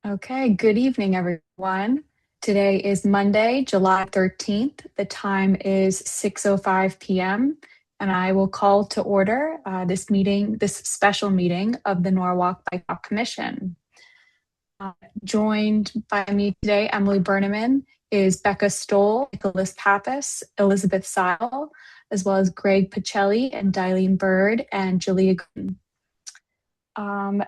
Okay, good evening, everyone. Today is Monday, July 13th. The time is 6:05 p.m., and I will call to order this special meeting of the Norwalk Bike Walk Commission. Uh, Joined by me today, Emily Berneman, is Becca Stoll, Nicholas Pappas, Elizabeth Seil, as well as Greg Pacelli and Dilene Bird and Julia Green. Um,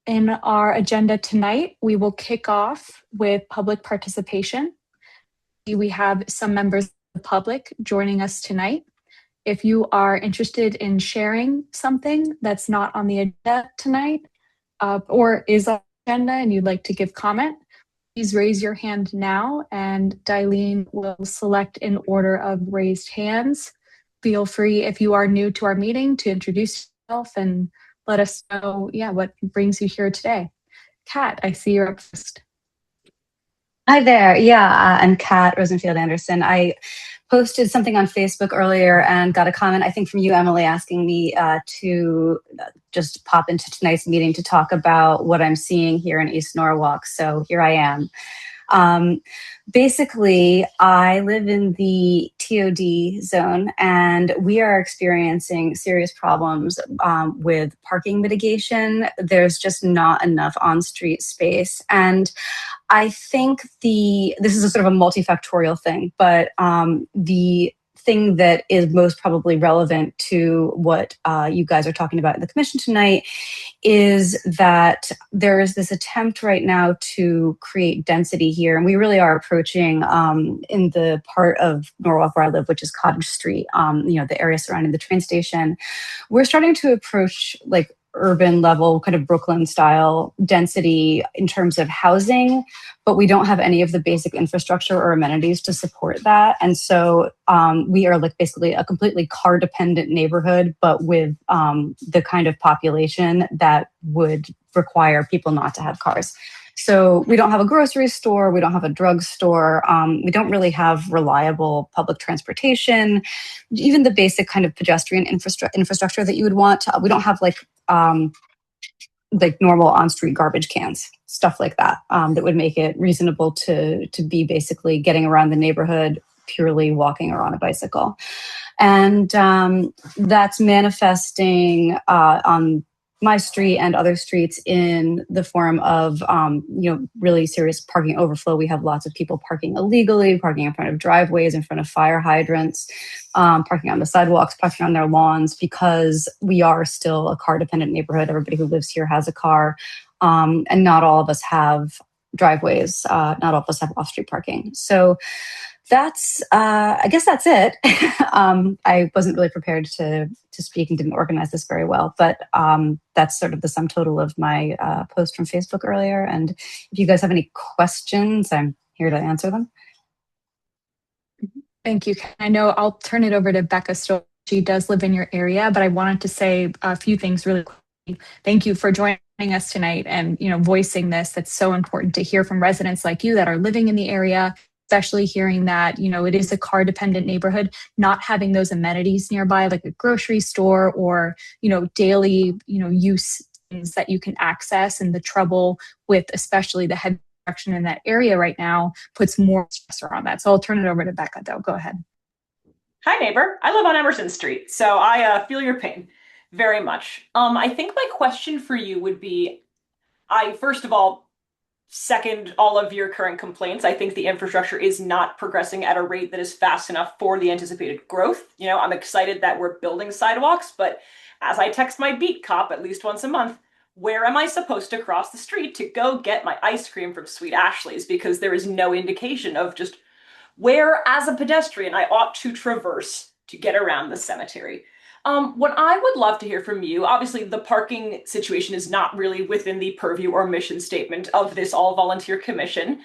In our agenda tonight, we will kick off with public participation. We have some members of the public joining us tonight. If you are interested in sharing something that's not on the agenda tonight, or is on the agenda and you'd like to give comment, please raise your hand now and Dilene will select in order of raised hands. Feel free, if you are new to our meeting, to introduce yourself and let us know, what brings you here today. Kat, I see you're up first. Hi there. Yeah, I'm Kat Rosenfield Anderson. I posted something on Facebook earlier and got a comment, I think from you, Emily, asking me to just pop into tonight's meeting to talk about what I'm seeing here in East Norwalk. So here I am. Um, Basically, I live in the TOD zone, and we are experiencing serious problems with parking mitigation. There's just not enough on-street space, and I think this is a sort of a multifactorial thing, but the thing that is most probably relevant to what you guys are talking about in the commission tonight is that there is this attempt right now to create density here. And we really are approaching in the part of Norwalk where I live, which is Cottage Street, the area surrounding the train station. We're starting to approach like urban level, kind of Brooklyn style density in terms of housing, but we don't have any of the basic infrastructure or amenities to support that. And so we are like basically a completely car dependent neighborhood, but with the kind of population that would require people not to have cars. So we don't have a grocery store, we don't have a drugstore, we don't really have reliable public transportation, even the basic kind of pedestrian infrastructure that you would want. We don't have like normal on-street garbage cans, stuff like that, that would make it reasonable to be basically getting around the neighborhood purely walking or on a bicycle. And that's manifesting on my street and other streets in the form of, really serious parking overflow. We have lots of people parking illegally, parking in front of driveways, in front of fire hydrants, parking on the sidewalks, parking on their lawns, because we are still a car-dependent neighborhood. Everybody who lives here has a car, and not all of us have driveways. Not all of us have off-street parking. So that's I guess that's it. I wasn't really prepared to speak and didn't organize this very well, but that's sort of the sum total of my post from Facebook earlier. And if you guys have any questions, I'm here to answer them. Thank you. I know I'll turn it over to Becca Stoll. She does live in your area, but I wanted to say a few things really quickly. Thank you for joining us tonight and voicing this. That's so important to hear from residents like you that are living in the area, especially hearing that it is a car dependent neighborhood. Not having those amenities nearby, like a grocery store or daily use things that you can access, and the trouble with especially the heavy construction in that area right now puts more stressor on that. So I'll turn it over to Becca, though. Go ahead. Hi, neighbor. I live on Emerson Street, so I feel your pain very much. I think my question for you would be, I first of all second all of your current complaints. I think the infrastructure is not progressing at a rate that is fast enough for the anticipated growth. I'm excited that we're building sidewalks, but as I text my beat cop at least once a month, where am I supposed to cross the street to go get my ice cream from Sweet Ashley's? Because there is no indication of just where, as a pedestrian, I ought to traverse to get around the cemetery. What I would love to hear from you, obviously the parking situation is not really within the purview or mission statement of this all-volunteer commission,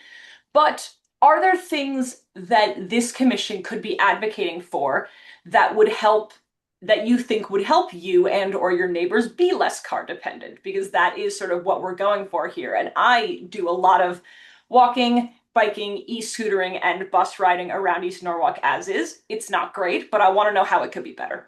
but are there things that this commission could be advocating for that would help, that you think would help you and or your neighbors be less car dependent? Because that is sort of what we're going for here. And I do a lot of walking, biking, e-scootering, and bus riding around East Norwalk as is. It's not great, but I want to know how it could be better.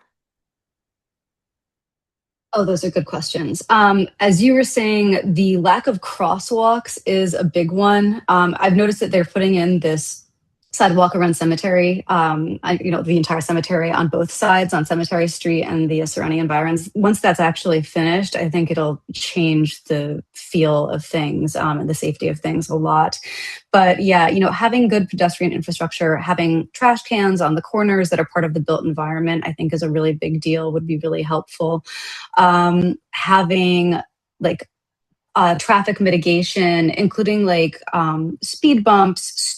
Oh, those are good questions. As you were saying, the lack of crosswalks is a big one. I've noticed that they're putting in this sidewalk around Cemetery, the entire cemetery on both sides on Cemetery Street and the surrounding environs. Once that's actually finished, I think it'll change the feel of things and the safety of things a lot. But yeah, having good pedestrian infrastructure, having trash cans on the corners that are part of the built environment, I think is a really big deal, would be really helpful. Having like traffic mitigation, including like speed bumps,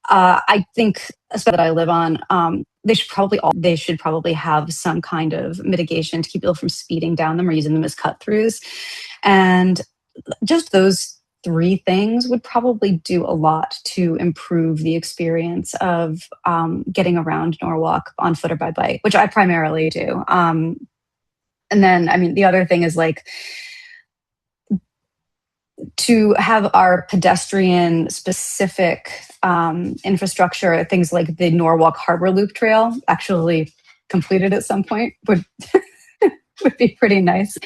I think, especially that I live on, they should probably have some kind of mitigation to keep people from speeding down them or using them as cut throughs. And just those three things would probably do a lot to improve the experience of getting around Norwalk on foot or by bike, which I primarily do. And then, I mean, the other thing is like to have our pedestrian specific infrastructure, things like the Norwalk Harbor Loop Trail actually completed at some point would would be pretty nice.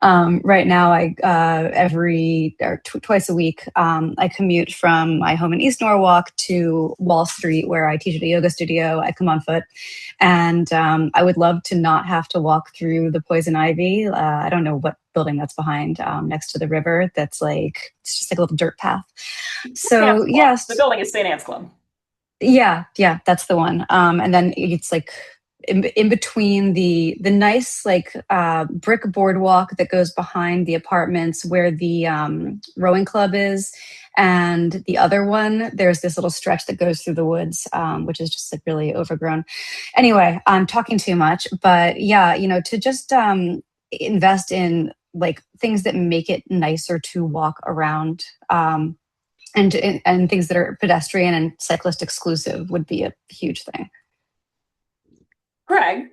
Right now, I twice a week, I commute from my home in East Norwalk to Wall Street, where I teach at a yoga studio. I come on foot, and I would love to not have to walk through the poison ivy. I don't know what building that's behind, next to the river. That's like it's just like a little dirt path. So yes, The building is St. Anne's Club. yeah, that's the one. And then it's like in between the nice like brick boardwalk that goes behind the apartments where the rowing club is, and the other one there's this little stretch that goes through the woods, which is just like really overgrown. Anyway, I'm talking too much, but yeah, to just invest in like things that make it nicer to walk around. And things that are pedestrian and cyclist exclusive would be a huge thing. Greg,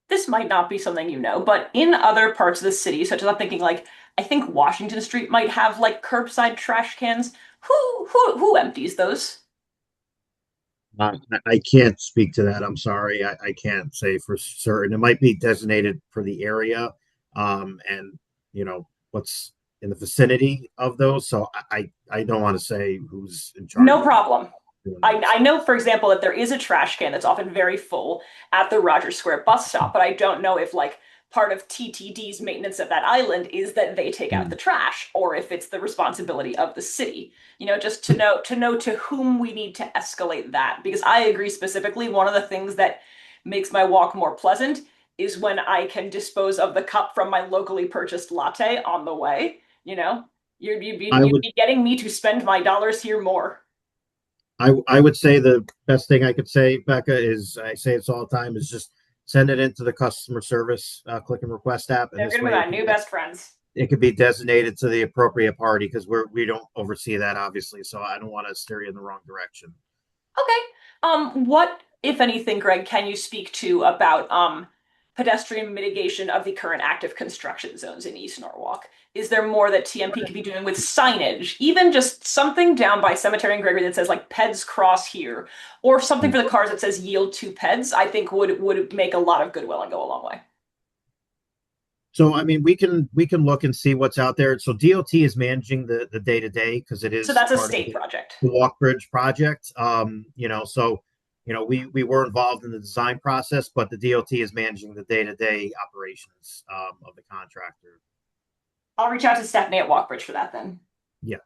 this might not be something you know, but in other parts of the city, such as I'm thinking like I think Washington Street might have like curbside trash cans. Who empties those? I can't speak to that. I'm sorry. I can't say for certain. It might be designated for the area, and what's in the vicinity of those. So I don't want to say who's in charge No of problem. doing those. I know, for example, that there is a trash can that's often very full at the Rogers Square bus stop, but I don't know if like part of TTD's maintenance of that island is that they take out Hmm. the trash, or if it's the responsibility of the city. Just to know to whom we need to escalate that. Because I agree specifically, one of the things that makes my walk more pleasant is when I can dispose of the cup from my locally purchased latte on the way. I You'd would be getting me to spend my dollars here more. I would say the best thing I could say, Becca, is I say it's all the time is just send it into the customer service click and request app, and They're this going to be way my new best friends. it could be designated to the appropriate party because we don't oversee that obviously. So I don't want to steer you in the wrong direction. Okay. What, if anything, Greg, can you speak to about pedestrian mitigation of the current active construction zones in East Norwalk? Is there more that TMP could be doing with signage, even just something down by Cemetery and Gregory that says like Peds cross here, or something for the cars that says yield to Peds? I think would make a lot of goodwill and go a long way. So I mean, we can look and see what's out there. So DOT is managing the day to day because it So is that's a part of state project. the Walk Bridge project. So we were involved in the design process, but the DOT is managing the day to day operations of the contractor. I'll reach out to Stephanie at Walkbridge for that then. Yeah.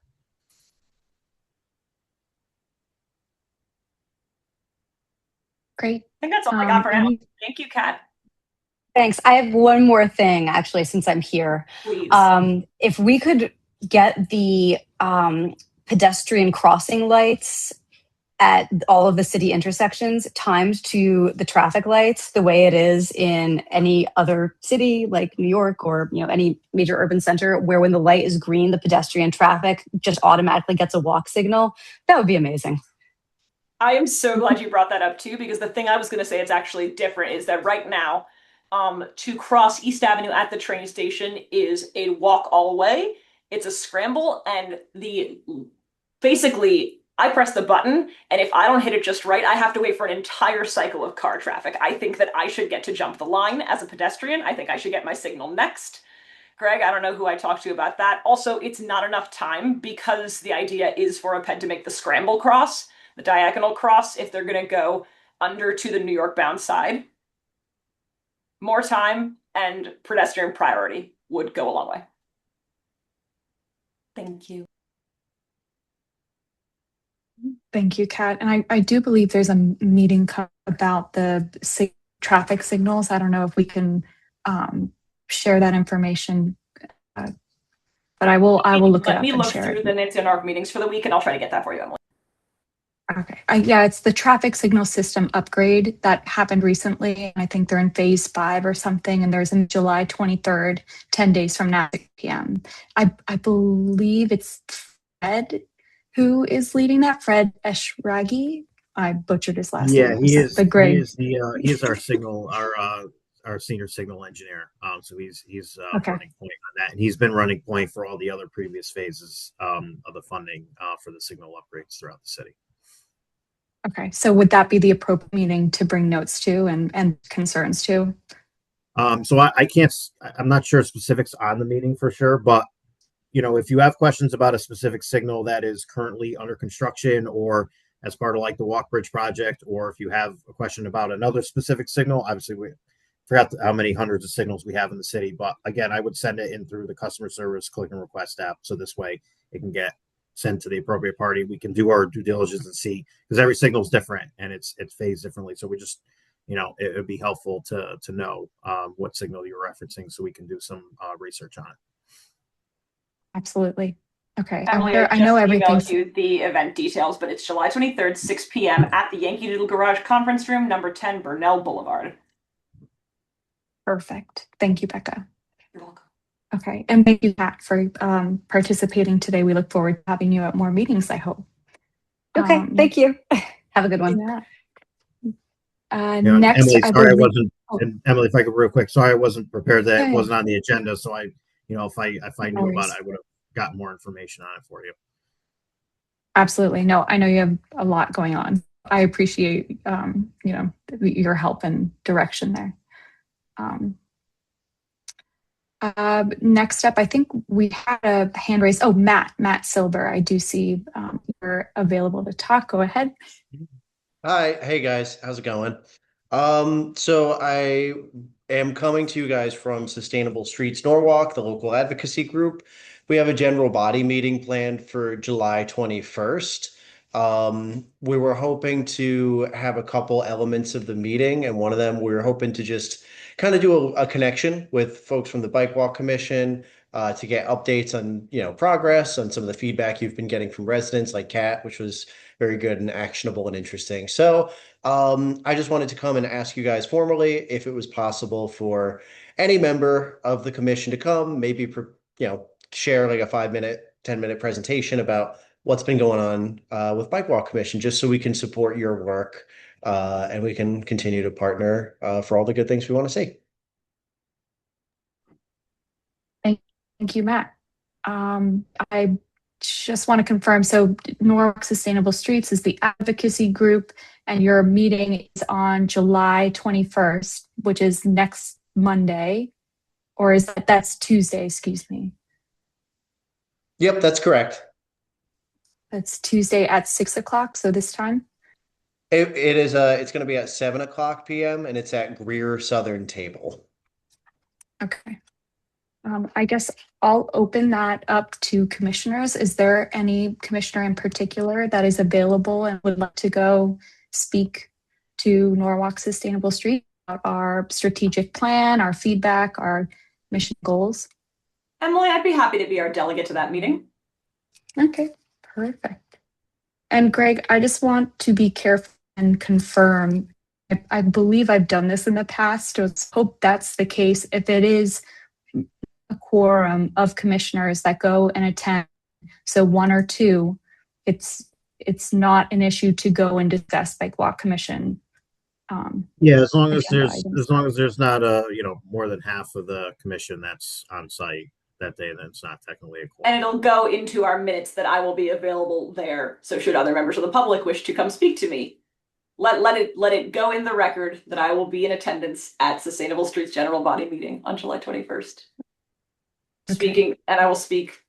Great. I think that's all I got for now. Any Thank you, Kat. Thanks. I have one more thing, actually, since I'm here. Please. If we could get the pedestrian crossing lights at all of the city intersections timed to the traffic lights the way it is in any other city like New York or any major urban center, where when the light is green the pedestrian traffic just automatically gets a walk signal, that would be amazing. I am so glad you brought that up too, because the thing I was going to say it's actually different is that right now, to cross East Avenue at the train station is a walk all the way. It's a scramble, and the basically I press the button, and if I don't hit it just right, I have to wait for an entire cycle of car traffic. I think that I should get to jump the line as a pedestrian. I think I should get my signal next. Greg, I don't know who I talked to about that. Also, it's not enough time because the idea is for a ped to make the scramble cross, the diagonal cross, if they're going to go under to the New York bound side. More time and pedestrian priority would go a long way. Thank you. Thank you, Kat. And I do believe there's a meeting about the traffic signals. I don't know if we can share that information, but I will look it up. Let me and look share through it. the NITS and ARC meetings for the week, and I'll try to get that for you, Emily. Okay. Yeah, it's the traffic signal system upgrade that happened recently. And I think they're in phase 5 or something. And there's in July 23rd, 10 days from now, 6 p.m. I believe it's Fred who is leading that. Fred Eshragi. I butchered his last name. Yeah, he is. The Greg. He is our signal, our senior signal engineer. So he's Okay. running point on that, and he's been running point for all the other previous phases of the funding for the signal upgrades throughout the city. Okay, so would that be the appropriate meeting to bring notes to and concerns to? So I can't, I'm not sure specifics on the meeting for sure, but if you have questions about a specific signal that is currently under construction or as part of like the Walk Bridge project, or if you have a question about another specific signal, obviously we forgot how many hundreds of signals we have in the city, but again, I would send it in through the customer service click and request app. So this way it can get sent to the appropriate party. We can do our due diligence and see, because every signal is different and it's phased differently. So we just, it would be helpful to know what signal you're referencing so we can do some research on it. Absolutely. Okay. Emily, I know everything. Emailed you the event details, but it's July 23rd, 6 p.m. at the Yankee Doodle Garage Conference Room, number 10, Burnell Boulevard. Perfect. Thank you, Becca. You're welcome. Okay. And thank you, Pat, for participating today. We look forward to having you at more meetings, I hope. Okay. Thank you. Have a good one. Yeah. Next, Emily, sorry, I wasn't. And Emily, if I could real quick, sorry, I wasn't prepared. That it wasn't on the agenda. So if I knew about it, I would have gotten more information on it for you. Absolutely. No, I know you have a lot going on. I appreciate, your help and direction there. Next up, I think we had a hand raised. Oh, Matt Silver. I do see you're available to talk. Go ahead. Hi. Hey, guys. How's it going? So I am coming to you guys from Sustainable Streets Norwalk, the local advocacy group. We have a general body meeting planned for July 21st. We were hoping to have a couple elements of the meeting, and one of them we were hoping to just kind of do a connection with folks from the Bike Walk Commission to get updates on progress, on some of the feedback you've been getting from residents like Kat, which was very good and actionable and interesting. So I just wanted to come and ask you guys formally if it was possible for any member of the commission to come, maybe share like a 5-minute, 10-minute presentation about what's been going on with Bike Walk Commission, just so we can support your work and we can continue to partner for all the good things we want to see. Thank you, Matt. I just want to confirm, so Norwalk Sustainable Streets is the advocacy group, and your meeting is on July 21st, which is next Monday, or that's Tuesday, excuse me. Yep, that's correct. That's Tuesday at 6 o'clock, so this time? It is, it's going to be at 7:00 p.m. and it's at Greer Southern Table. Okay. I guess I'll open that up to commissioners. Is there any commissioner in particular that is available and would like to go speak to Norwalk Sustainable Street about our strategic plan, our feedback, our mission goals? Emily, I'd be happy to be our delegate to that meeting. Okay, perfect. And Greg, I just want to be careful and confirm. I believe I've done this in the past, so let's hope that's the case. If it is a quorum of commissioners that go and attend, so 1 or 2, it's not an issue to go and discuss Bike Walk Commission. As long as there's not more than half of the commission that's on site, that day, then it's not technically a And quorum. it'll go into our minutes that I will be available there. So should other members of the public wish to come speak to me, let it go in the record that I will be in attendance at Sustainable Streets General Body Meeting on July 21st. Okay. Speaking, and I will speak,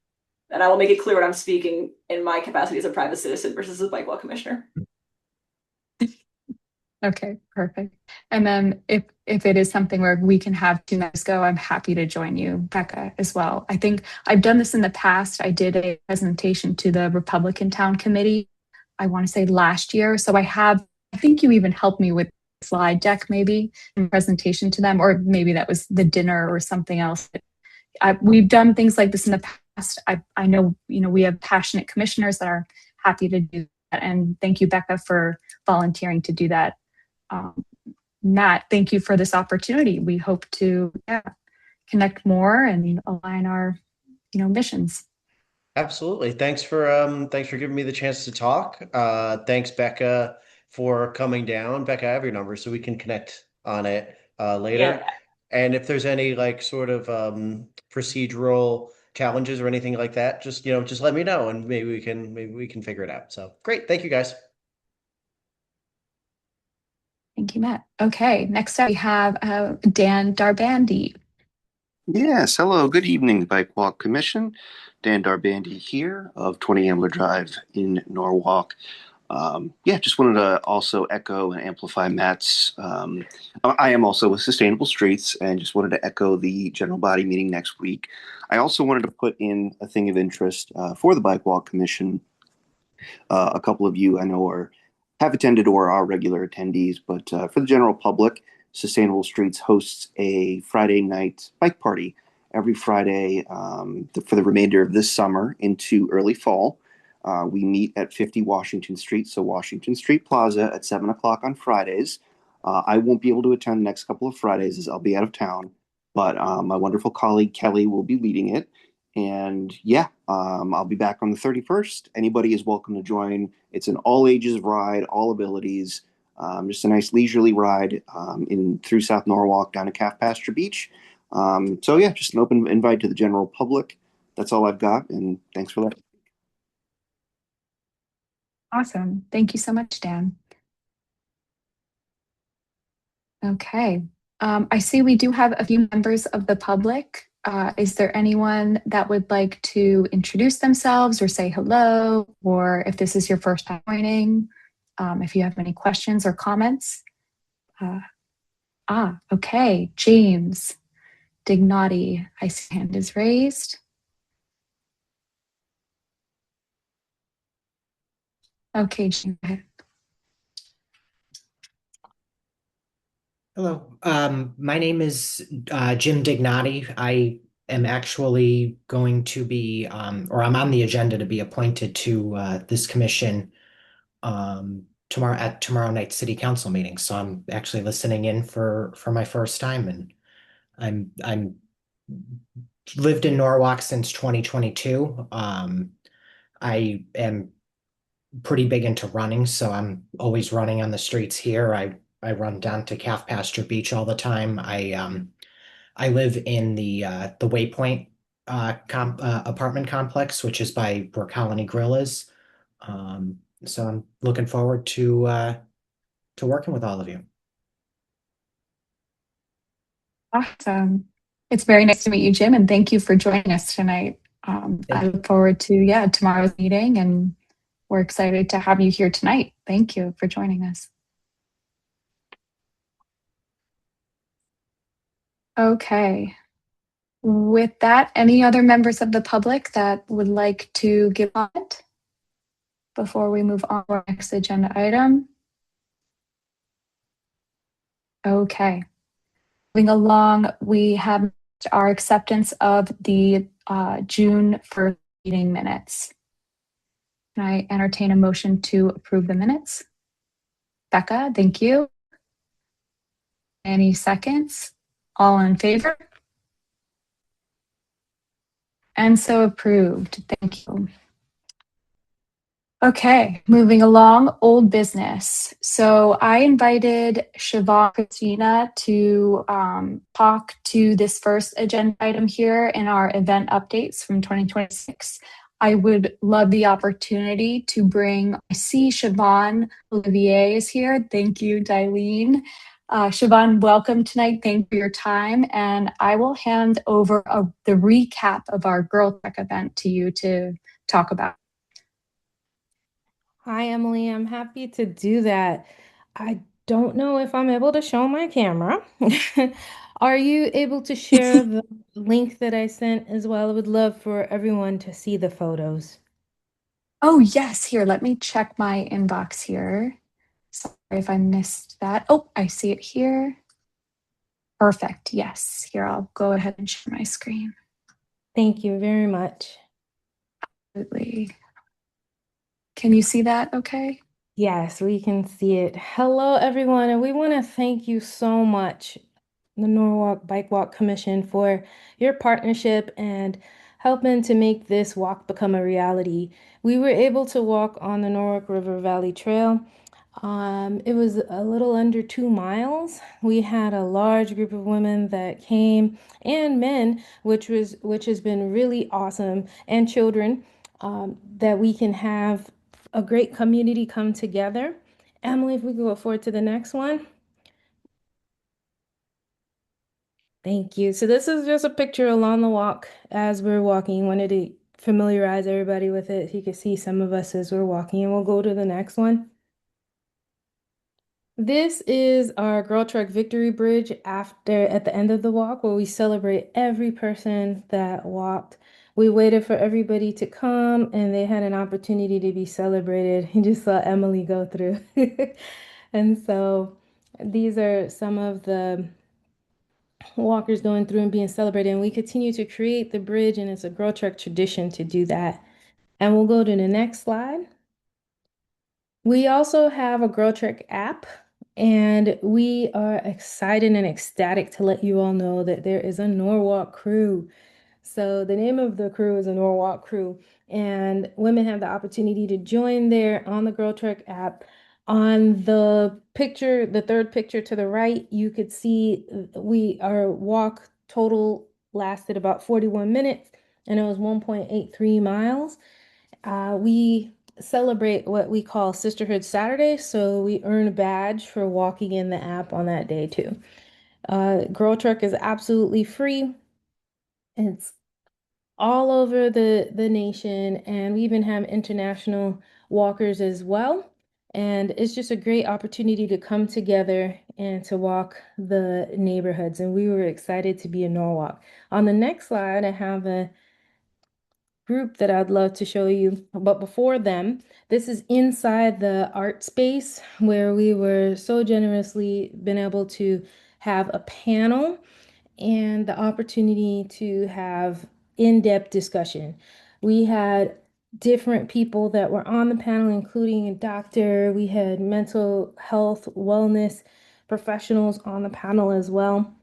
and I will make it clear what I'm speaking in my capacity as a private citizen versus a bike law commissioner. Okay, perfect. And then if it is something where we can have 2 members go, I'm happy to join you, Becca, as well. I think I've done this in the past. I did a presentation to the Republican Town Committee, I want to say last year. So I think you even helped me with the slide deck, maybe, in presentation to them, or maybe that was the dinner or something else. We've done things like this in the past. I know, we have passionate commissioners that are happy to do that. And thank you, Becca, for volunteering to do that. Matt, thank you for this opportunity. We hope to connect more and align our missions. Absolutely. Thanks for giving me the chance to talk. Thanks, Becca, for coming down. Becca, I have your number so we can connect on it later. Yeah. And if there's any sort of procedural challenges or anything like that, just let me know and maybe we can figure it out. So great. Thank you guys. Thank you, Matt. Okay, next up we have Dan Darbandy. Yes, hello, good evening, Bike Walk Commission. Dan Darbandy here of 20 Ambler Drive in Norwalk. Just wanted to also echo and amplify Matt's. I am also with Sustainable Streets and just wanted to echo the general body meeting next week. I also wanted to put in a thing of interest for the Bike Walk Commission. A couple of you I know have attended or are regular attendees, but for the general public, Sustainable Streets hosts a Friday night bike party every Friday for the remainder of this summer into early fall. We meet at 50 Washington Street, so Washington Street Plaza at 7 o'clock on Fridays. I won't be able to attend the next couple of Fridays as I'll be out of town, but my wonderful colleague Kelly will be leading it. And I'll be back on the 31st. Anybody is welcome to join. It's an all ages ride, all abilities, just a nice leisurely ride through South Norwalk down to Calf Pasture Beach. Just an open invite to the general public. That's all I've got. And thanks for that. Awesome. Thank you so much, Dan. Okay. I see we do have a few members of the public. Is there anyone that would like to introduce themselves or say hello, or if this is your first time joining, if you have any questions or comments? Okay. James Dignati, I see hand is raised. Okay, James, go ahead. Hello, my name is Jim Dignati. I am actually going to be, or I'm on the agenda to be appointed to this commission tomorrow night's city council meeting. So I'm actually listening in for my first time, and I'm lived in Norwalk since 2022. I am pretty big into running, so I'm always running on the streets here. I run down to Calf Pasture Beach all the time. I live in the Waypoint apartment complex, which is by where Colony Grill is. So I'm looking forward to working with all of you. Awesome. It's very nice to meet you, Jim, and thank you for joining us tonight. I look forward to tomorrow's meeting, and we're excited to have you here tonight. Thank you for joining us. Okay. With that, any other members of the public that would like to give comment before we move on to our next agenda item? Okay. Moving along, we have our acceptance of the June 1st meeting minutes. Can I entertain a motion to approve the minutes? Becca, thank you. Any seconds? All in favor? And so approved. Thank you. Okay, moving along, old business. So I invited Siobhan Christina to talk to this first agenda item here in our event updates from 2026. I would love the opportunity to bring, I see Siobhan Olivier is here. Thank you, Dailene. Siobhan, welcome tonight. Thank you for your time. And I will hand over the recap of our Girl Tech event to you to talk about. Hi, Emily. I'm happy to do that. I don't know if I'm able to show my camera. Are you able to share the link that I sent as well? I would love for everyone to see the photos. Oh, yes. Here, let me check my inbox here. Sorry if I missed that. Oh, I see it here. Perfect. Yes. Here, I'll go ahead and share my screen. Thank you very much. Absolutely. Can you see that okay? Yes, we can see it. Hello, everyone, and we want to thank you so much, the Norwalk Bike Walk Commission, for your partnership and helping to make this walk become a reality. We were able to walk on the Norwalk River Valley Trail. It was a little under 2 miles. We had a large group of women that came and men, which has been really awesome, and children, that we can have a great community come together. Emily, if we go forward to the next one. Thank you. So this is just a picture along the walk as we're walking. Wanted to familiarize everybody with it. So you can see some of us as we're walking, and we'll go to the next one. This is our Girl Trek Victory Bridge at the end of the walk, where we celebrate every person that walked. We waited for everybody to come and they had an opportunity to be celebrated. You just saw Emily go through. And so these are some of the walkers going through and being celebrated. And we continue to create the bridge, and it's a Girl Trek tradition to do that. And we'll go to the next slide. We also have a Girl Trek app, and we are excited and ecstatic to let you all know that there is a Norwalk crew. So the name of the crew is a Norwalk crew, and women have the opportunity to join there on the Girl Trek app. On the picture, the third picture to the right, you could see our walk total lasted about 41 minutes, and it was 1.83 miles. We celebrate what we call Sisterhood Saturday, so we earn a badge for walking in the app on that day too. Girl Trek is absolutely free. It's all over the nation, and we even have international walkers as well. And it's just a great opportunity to come together and to walk the neighborhoods. And we were excited to be in Norwalk. On the next slide, I have a group that I'd love to show you. But before them, this is inside the art space where we were so generously been able to have a panel and the opportunity to have in-depth discussion. We had different people that were on the panel, including a doctor. We had mental health, wellness professionals on the panel as well.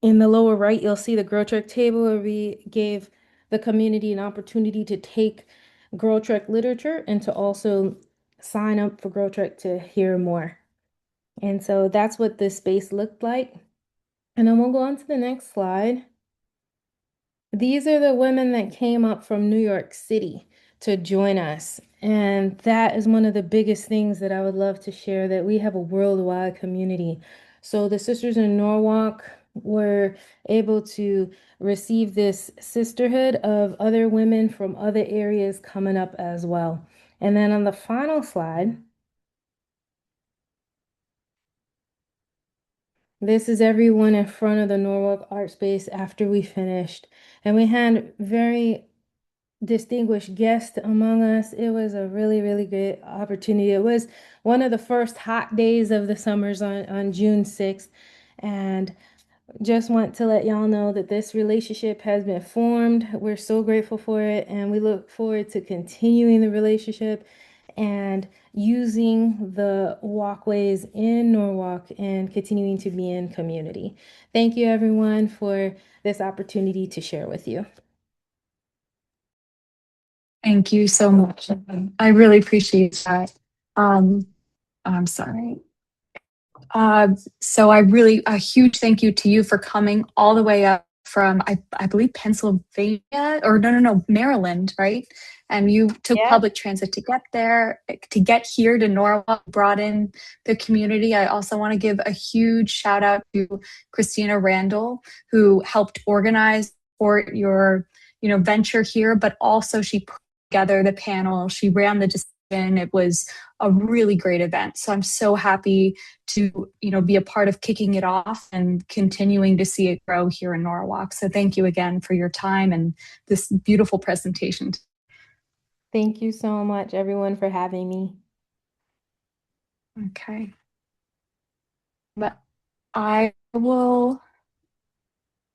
In the lower right, you'll see the Girl Trek table where we gave the community an opportunity to take Girl Trek literature and to also sign up for Girl Trek to hear more. And so that's what this space looked like. And then we'll go on to the next slide. These are the women that came up from New York City to join us. And that is one of the biggest things that I would love to share, that we have a worldwide community. So the Sisters in Norwalk were able to receive this sisterhood of other women from other areas coming up as well. And then on the final slide, this is everyone in front of the Norwalk Art Space after we finished. And we had very distinguished guests among us. It was a really, really great opportunity. It was one of the first hot days of the summers on June 6th. And just want to let y'all know that this relationship has been formed. We're so grateful for it, and we look forward to continuing the relationship and using the walkways in Norwalk and continuing to be in community. Thank you, everyone, for this opportunity to share with you. Thank you so much. I really appreciate that. I'm sorry. So a huge thank you to you for coming all the way up from, I believe Pennsylvania, or no, Maryland, right? And you took Yeah. public transit to get there, to get here to Norwalk, brought in the community. I also want to give a huge shout out to Christina Randall, who helped organize for your, venture here, but also she put together the panel. She ran the discussion. It was a really great event. So I'm so happy to be a part of kicking it off and continuing to see it grow here in Norwalk. So thank you again for your time and this beautiful presentation. Thank you so much, everyone, for having me. Okay. But I will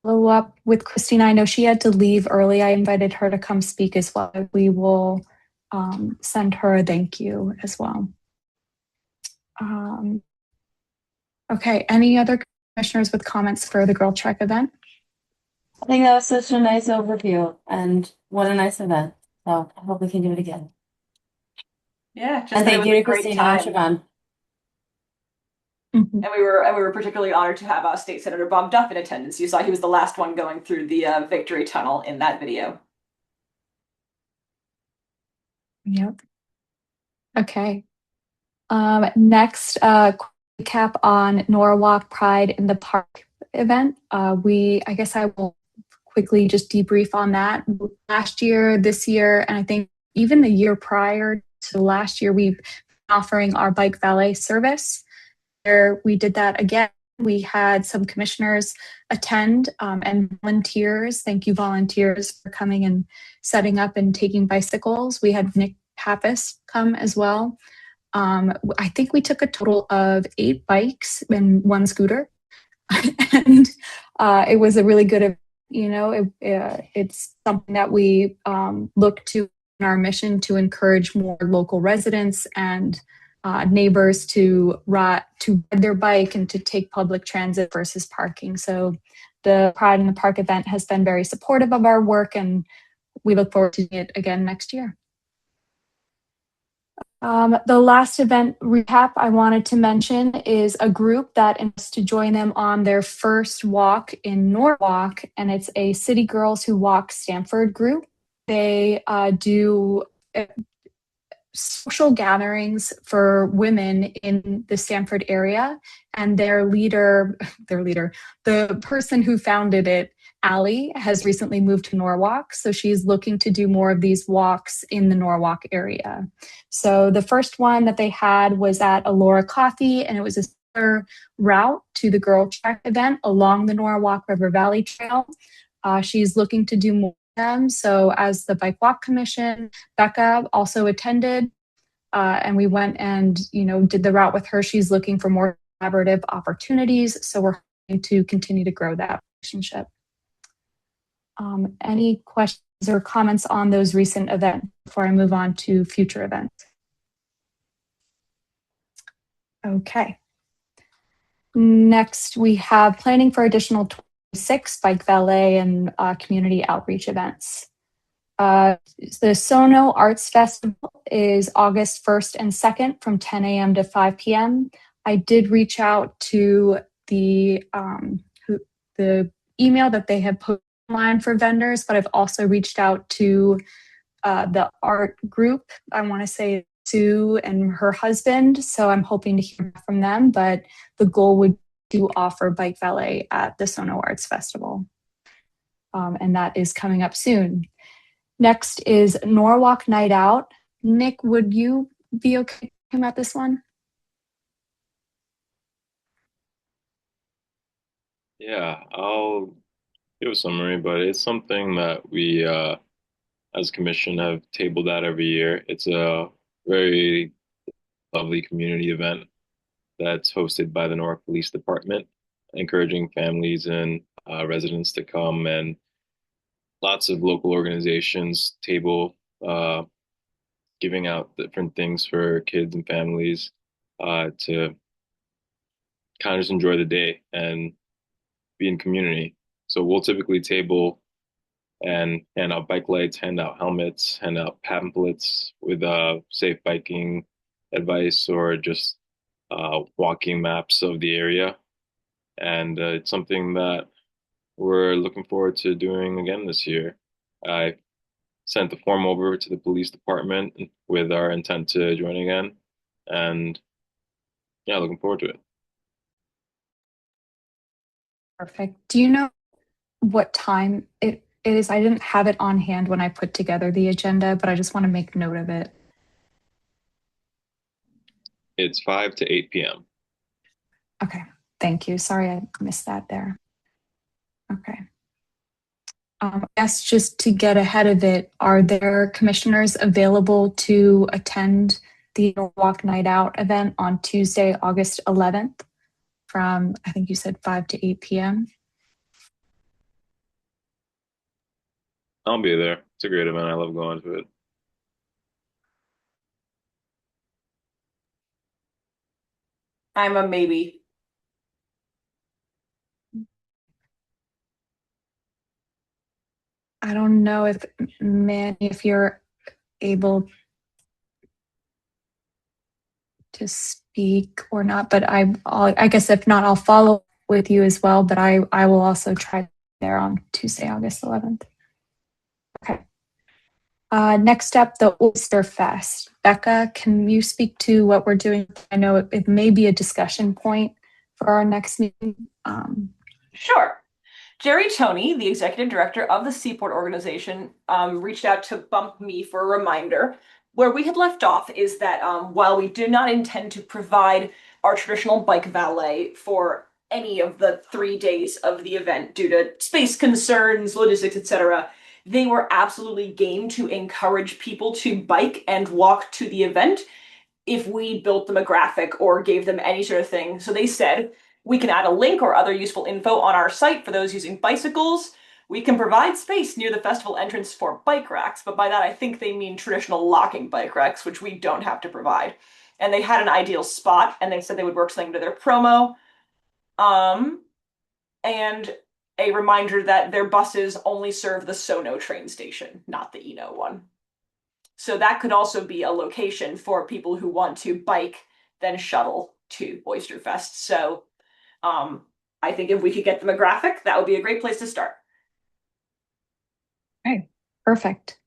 follow up with Christina. I know she had to leave early. I invited her to come speak as well. We will send her a thank you as well. Okay, any other commissioners with comments for the Girl Trek event? I think that was such a nice overview, and what a nice event. So I hope we can do it again. Yeah, just And that it thank was you a to great Christina time. Michigan. Mhm. And we were particularly honored to have State Senator Bob Duff in attendance. You saw he was the last one going through the victory tunnel in that video. Yep. Okay. Next, recap on Norwalk Pride in the Park event. I guess I will quickly just debrief on that. Last year, this year, and I think even the year prior to last year, we've been offering our bike valet service. There, we did that again. We had some commissioners attend and volunteers. Thank you, volunteers, for coming and setting up and taking bicycles. We had Nick Pappas come as well. I think we took a total of 8 bikes and 1 scooter, and it was a really good. It's something that we look to in our mission to encourage more local residents and neighbors to ride their bike and to take public transit versus parking. So the Pride in the Park event has been very supportive of our work, and we look forward to doing it again next year. The last event recap I wanted to mention is a group that invites to join them on their first walk in Norwalk, and it's a City Girls Who Walk Stamford group. They do social gatherings for women in the Stamford area, and the person who founded it, Allie, has recently moved to Norwalk, so she's looking to do more of these walks in the Norwalk area. So the first one that they had was at Alora Coffee, and it was a similar route to the Girl Trek event along the Norwalk River Valley Trail. She's looking to do more of them. So as the Bike Walk Commission, Becca also attended, and we went and did the route with her. She's looking for more collaborative opportunities, so we're hoping to continue to grow that relationship. Any questions or comments on those recent events before I move on to future events? Okay. Next, we have planning for additional 26 bike valet and community outreach events. The Sono Arts Festival is August 1st and 2nd from 10 a.m. to 5 p.m. I did reach out to the email that they have put online for vendors, but I've also reached out to the art group. I want to say Sue and her husband, so I'm hoping to hear back from them, but the goal would be to offer bike valet at the Sono Arts Festival, and that is coming up soon. Next is Norwalk Night Out. Nick, would you be okay about this one? Yeah, I'll give a summary, but it's something that we, as a commission, have tabled out every year. It's a very lovely community event that's hosted by the Newark Police Department, encouraging families and residents to come, and lots of local organizations table giving out different things for kids and families to kind of just enjoy the day and be in community. So we'll typically table and hand out bike lights, hand out helmets, hand out pamphlets with safe biking advice or just walking maps of the area. And it's something that we're looking forward to doing again this year. I sent the form over to the police department with our intent to join again. And yeah, looking forward to it. Perfect. Do you know what time it is? I didn't have it on hand when I put together the agenda, but I just want to make note of it. It's 5 to 8 p.m. Okay, thank you. Sorry I missed that there. Okay. I guess just to get ahead of it, are there commissioners available to attend the Walk Night Out event on Tuesday, August 11th from, I think you said 5 to 8 p.m.? I'll be there. It's a great event. I love going to it. I'm a maybe. I don't know if, Manny, if you're able to speak or not, but I guess if not, I'll follow with you as well, but I will also try there on Tuesday, August 11th. Okay. Next up, the Oyster Fest. Becca, can you speak to what we're doing? I know it may be a discussion point for our next meeting. Sure. Jerry Toney, the executive director of the Seaport organization, reached out to bump me for a reminder. Where we had left off is that while we do not intend to provide our traditional bike valet for any of the 3 days of the event due to space concerns, logistics, etc., they were absolutely game to encourage people to bike and walk to the event if we built them a graphic or gave them any sort of thing. So they said, we can add a link or other useful info on our site for those using bicycles. We can provide space near the festival entrance for bike racks, but by that I think they mean traditional locking bike racks, which we don't have to provide. And they had an ideal spot, and they said they would work something into their promo. And a reminder that their buses only serve the Sono train station, not the Eno one. So that could also be a location for people who want to bike, then shuttle to Oysterfest. So I think if we could get them a graphic, that would be a great place to start. Okay, perfect.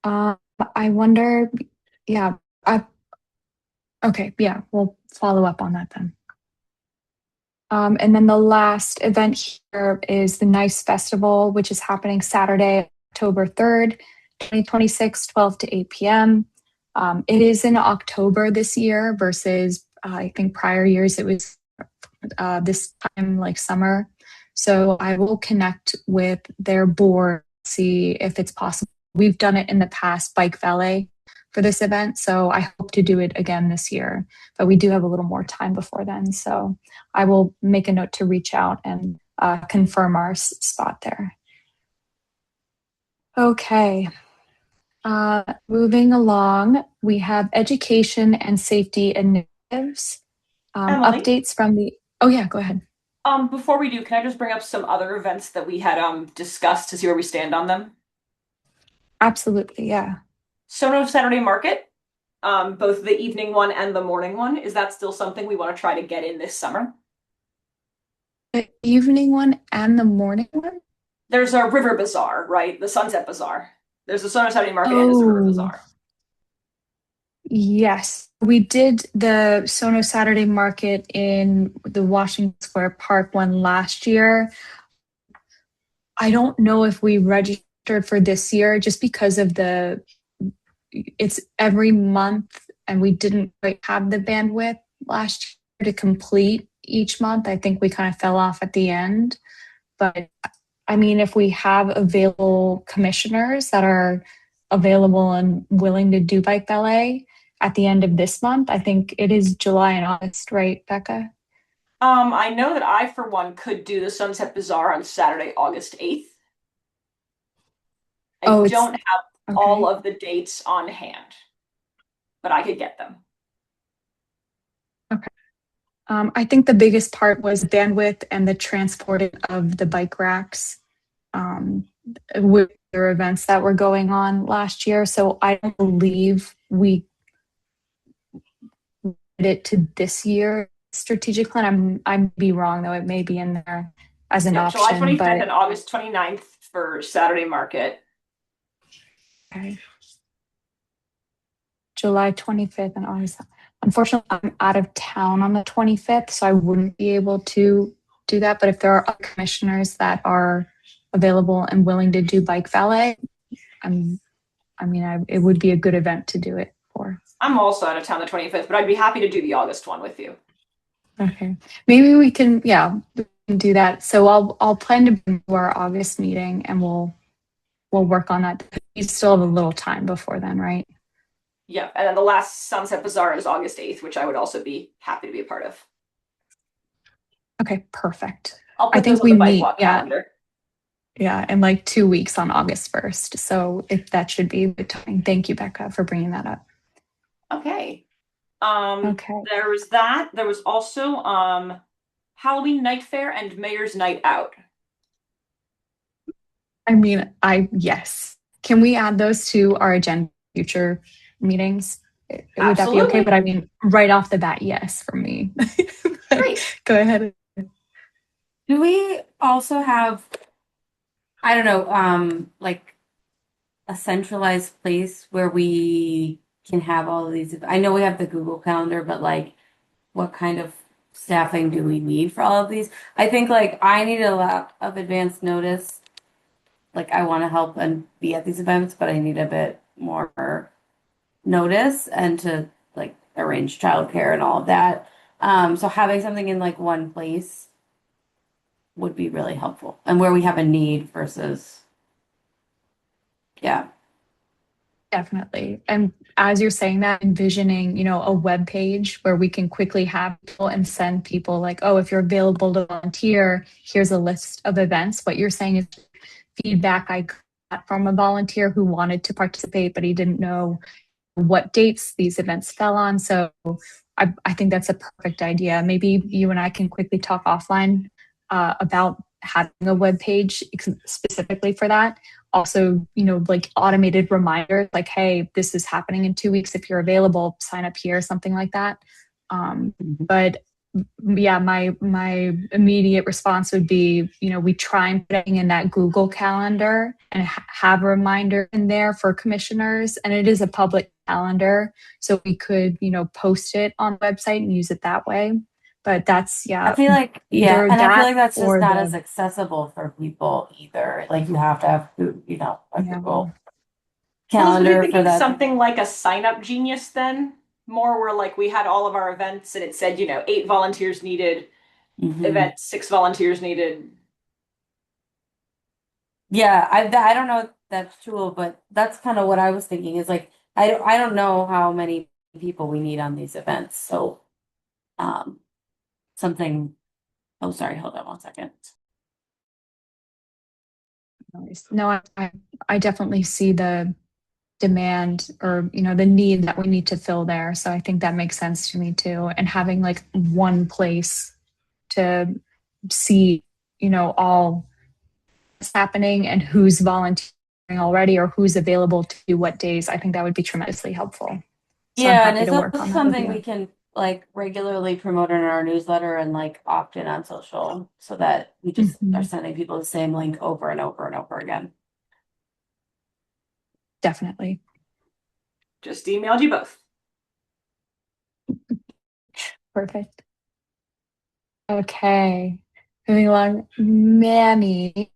I wonder, yeah, okay, yeah, we'll follow up on that then. And then the last event here is the Nice Festival, which is happening Saturday, October 3rd, 2026, 12 to 8 p.m. It is in October this year versus I think prior years it was this time like summer. So I will connect with their board, see if it's possible. We've done it in the past, bike valet for this event. So I hope to do it again this year, but we do have a little more time before then. So I will make a note to reach out and confirm our spot there. Okay. Moving along, we have education and safety initiatives. Emily? Updates from the, oh yeah, go ahead. Before we do, can I just bring up some other events that we had discussed to see where we stand on them? Absolutely, yeah. Sono Saturday Market, both the evening one and the morning one. Is that still something we want to try to get in this summer? The evening one and the morning one? There's a River Bazaar, right? The Sunset Bazaar. There's the Sono Saturday Market and there's the River Bazaar. Yes, we did the Sono Saturday Market in the Washington Square Park one last year. I don't know if we registered for this year just because of it's every month and we didn't quite have the bandwidth last year to complete each month. I think we kind of fell off at the end. But I mean, if we have available commissioners that are available and willing to do bike ballet at the end of this month, I think it is July and August, right, Becca? I know that I, for one, could do the Sunset Bazaar on Saturday, August 8th. I don't have all of the dates on hand, but I could get them. Okay. I think the biggest part was bandwidth and the transporting of the bike racks. with their events that were going on last year. So I don't believe we did it to this year strategic plan. I'm be wrong though. It may be in there as an Yeah, July option, 25th but and August 29th for Saturday market. okay. July 25th and August. Unfortunately, I'm out of town on the 25th, so I wouldn't be able to do that. But if there are other commissioners that are available and willing to do bike valet, it would be a good event to do it for. I'm also out of town the 25th, but I'd be happy to do the August one with you. Okay, maybe we can, we can do that. So I'll plan to bring to our August meeting, and we'll work on that. You still have a little time before then, right? Yeah, and then the last Sunset Bazaar is August 8th, which I would also be happy to be a part of. Okay, perfect. I'll put I think those on we the bike meet, walk calendar. Yeah, in like 2 weeks on August 1st. So if that should be the time. Thank you, Becca, for bringing that up. Okay. Okay. There was that. There was also Halloween Night Fair and Mayor's Night Out. Yes. Can we add those to our agenda future meetings? Would that be okay? Absolutely. But right off the bat, yes, for me. Great. Go ahead. Do we also have, I don't know, like a centralized place where we can have all of these? I know we have the Google Calendar, but like, what kind of staffing do we need for all of these? I think like I need a lot of advance notice. Like I want to help and be at these events, but I need a bit more notice and to like arrange childcare and all of that. So having something in like one place would be really helpful, and where we have a need versus, yeah. Definitely. And as you're saying that, envisioning, a web page where we can quickly have people and send people like, oh, if you're available to volunteer, here's a list of events. What you're saying is feedback I got from a volunteer who wanted to participate, but he didn't know what dates these events fell on. So I think that's a perfect idea. Maybe you and I can quickly talk offline about having a web page specifically for that. Also, like automated reminders, like, hey, this is happening in 2 weeks. If you're available, sign up here, something like that. But yeah, my immediate response would be, we try and put it in that Google Calendar and have a reminder in there for commissioners. And it is a public calendar, so we could, post it on the website and use it that way. But that's, I feel like, yeah, either and I feel that like that's just or not the- as accessible for people either. Like you have to have, a Google Elizabeth, Calendar you for thinking that. something like a sign up genius then? More where like we had all of our events and it said, 8 volunteers needed, event 6 volunteers needed. Yeah, I don't know if that's true, but that's kind of what I was thinking is like I don't know how many people we need on these events. So something, oh sorry, hold on one second. No, I definitely see the demand or the need that we need to fill there. So I think that makes sense to me too. And having like one place to see, all what's happening and who's volunteering already or who's available to do what days, I think that would be tremendously helpful. So I'm Yeah, and happy it's to work also on that with something you. we can like regularly promote in our newsletter and like opt in on social so that we just are sending people the same link over and over and over again. Definitely. Just emailed you both. Perfect. Okay. Moving along. Manny,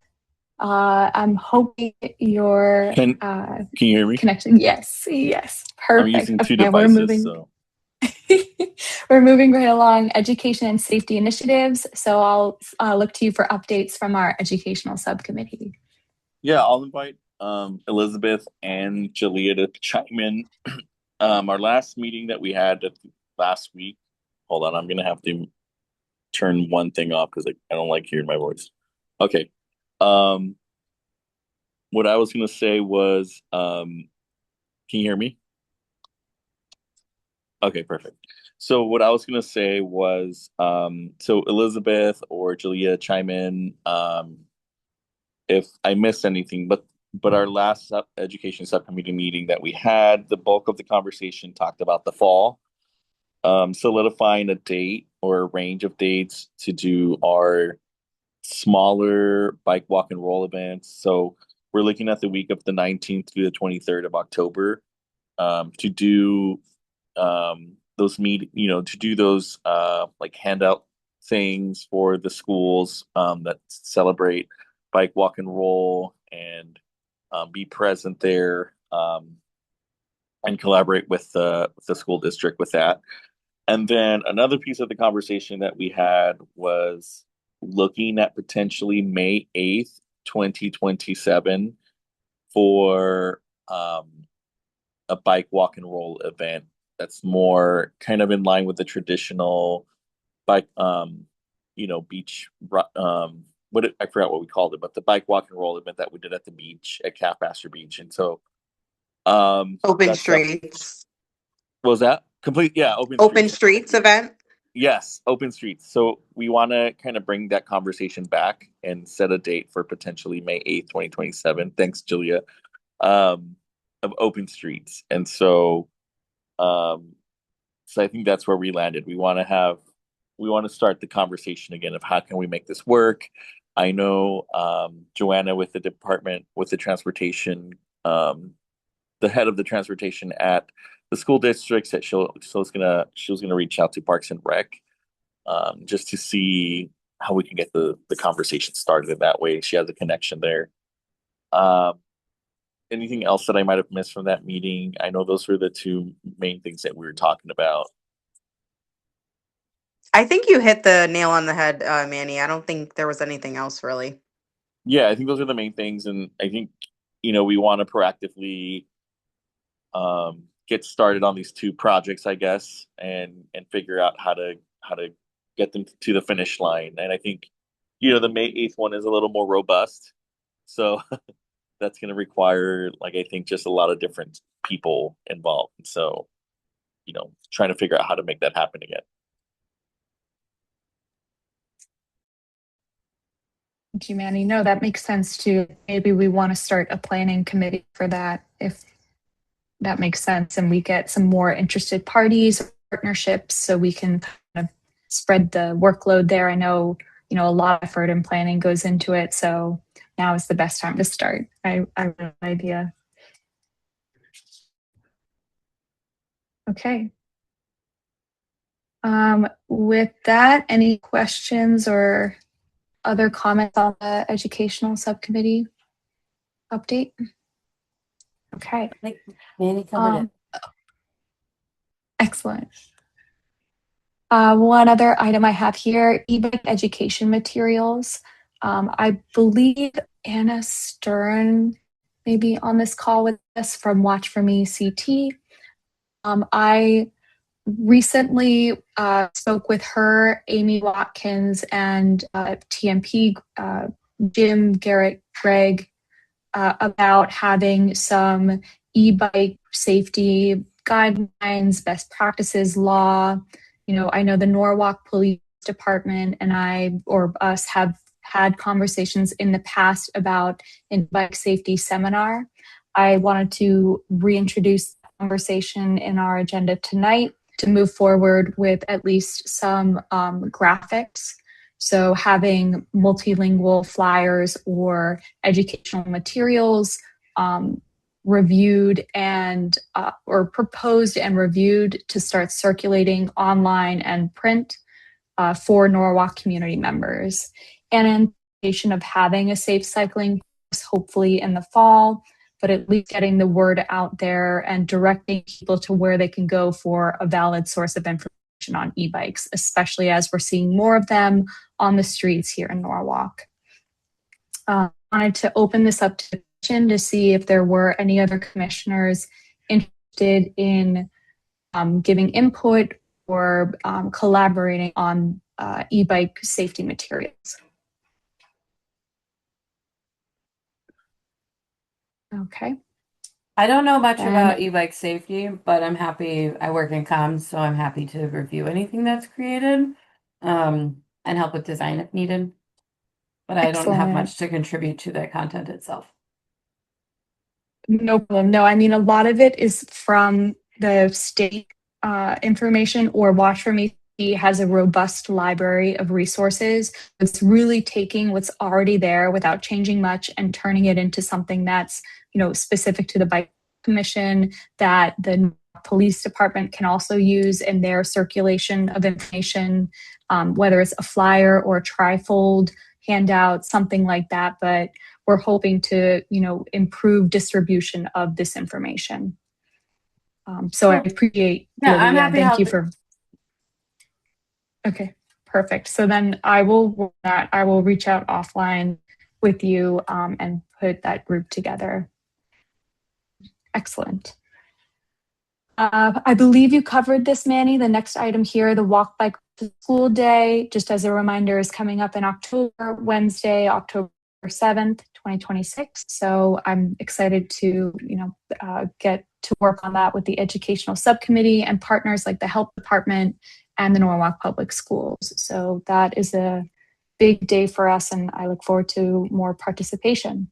I'm hoping your Can you hear me? connection. Yes. I'm Perfect. using two Okay, devices, so we're moving right along. Education and safety initiatives. So I'll look to you for updates from our educational subcommittee. yeah, I'll invite Elizabeth and Jalea to chime in. Our last meeting that we had last week. Hold on, I'm gonna have to turn one thing off because I don't like hearing my voice. Okay. What I was gonna say was, can you hear me? Okay, perfect. So what I was gonna say was, so Elizabeth or Jalea chime in. if I missed anything, but our last education subcommittee meeting that we had, the bulk of the conversation talked about the fall, solidifying a date or a range of dates to do our smaller bike walk and roll events. So we're looking at the week of the 19th through the 23rd of October, to do to do those like handout things for the schools that celebrate bike walk and roll, and be present there, and collaborate with the school district with that. And then another piece of the conversation that we had was looking at potentially May 8th, 2027 for a bike walk and roll event that's more kind of in line with the traditional bike beach I forgot what we called it, but the bike walk and roll event that we did at the beach at Cap Astor Beach. And so Open streets. what was that? Open streets event. Yes, open streets. So we want to kind of bring that conversation back and set a date for potentially May 8th, 2027. Thanks, Julia. Of open streets. And so I think that's where we landed. We want to start the conversation again of how can we make this work. I know Joanna with the department, with the transportation, the head of the transportation at the school districts, that she was gonna reach out to Parks and Rec, just to see how we can get the conversation started in that way. She has a connection there. Anything else that I might have missed from that meeting? I know those were the two main things that we were talking about. I think you hit the nail on the head, Manny. I don't think there was anything else really. Yeah, I think those are the main things, and I think we want to proactively get started on these two projects, I guess, and figure out how to get them to the finish line. And I think the May 8th one is a little more robust, so that's going to require, like, I think just a lot of different people involved. And so trying to figure out how to make that happen again. Thank you, Manny. No, that makes sense too. Maybe we want to start a planning committee for that, if that makes sense, and we get some more interested parties, partnerships, so we can kind of spread the workload there. I know, a lot of effort and planning goes into it, so now is the best time to start. I have an idea. Okay. With that, any questions or other comments on the educational subcommittee update? Okay. I think Manny covered it. Excellent. One other item I have here, e-bike education materials. I believe Anna Stern may be on this call with us from Watch For Me CT. I recently spoke with her, Amy Watkins, and TMP, Jim, Garrett, Greg, about having some e-bike safety guidelines, best practices, law. I know the Norwalk Police Department and us have had conversations in the past about a bike safety seminar. I wanted to reintroduce the conversation in our agenda tonight to move forward with at least some graphics. So having multilingual flyers or educational materials reviewed and or proposed and reviewed to start circulating online and print for Norwalk community members. And anticipation of having a safe cycling course, hopefully in the fall, but at least getting the word out there and directing people to where they can go for a valid source of information on e-bikes, especially as we're seeing more of them on the streets here in Norwalk. I wanted to open this up to the commission to see if there were any other commissioners interested in giving input or collaborating on e-bike safety materials. Okay. I don't know much about e-bike safety, but I'm happy. I work in comms, so I'm happy to review anything that's created and help with design if needed. but I don't have Excellent. much to contribute to the content itself. No problem. No, I mean, a lot of it is from the state information, or Watch for Me has a robust library of resources. It's really taking what's already there without changing much and turning it into something that's, specific to the Bike Commission, that the police department can also use in their circulation of information, whether it's a flyer or a trifold handout, something like that. But we're hoping to, improve distribution of this information. So I appreciate. Yeah, I'm happy to Thank help. you for. Okay, perfect. So then I will reach out offline with you and put that group together. Excellent. I believe you covered this, Manny. The next item here, the Walk Bike to School Day, just as a reminder, is coming up in October, Wednesday, October 7th, 2026. So I'm excited to, get to work on that with the educational subcommittee and partners like the health department and the Norwalk Public Schools. So that is a big day for us, and I look forward to more participation.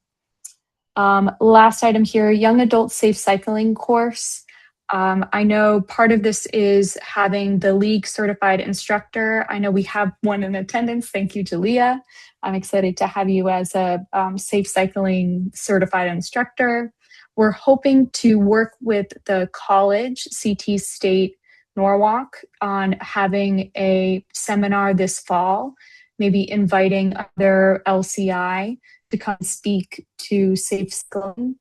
Last item here, young adult safe cycling course. I know part of this is having the league certified instructor. I know we have one in attendance. Thank you, Jalea. I'm excited to have you as a safe cycling certified instructor. We're hoping to work with the college, CT State Norwalk, on having a seminar this fall, maybe inviting other LCI to come speak to safe cycling.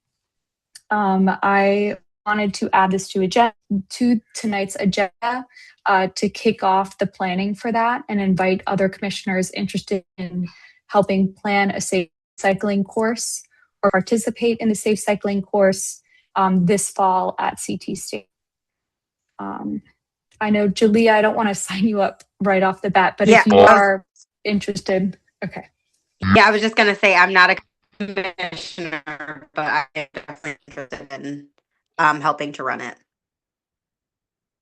I wanted to add this to tonight's agenda to kick off the planning for that and invite other commissioners interested in helping plan a safe cycling course or participate in the safe cycling course this fall at CT State. I know, Jalea, I don't want to sign you up right off the bat, but if you are interested, okay. Yeah, I was just going to say I'm not a commissioner, but I'm definitely interested in helping to run it.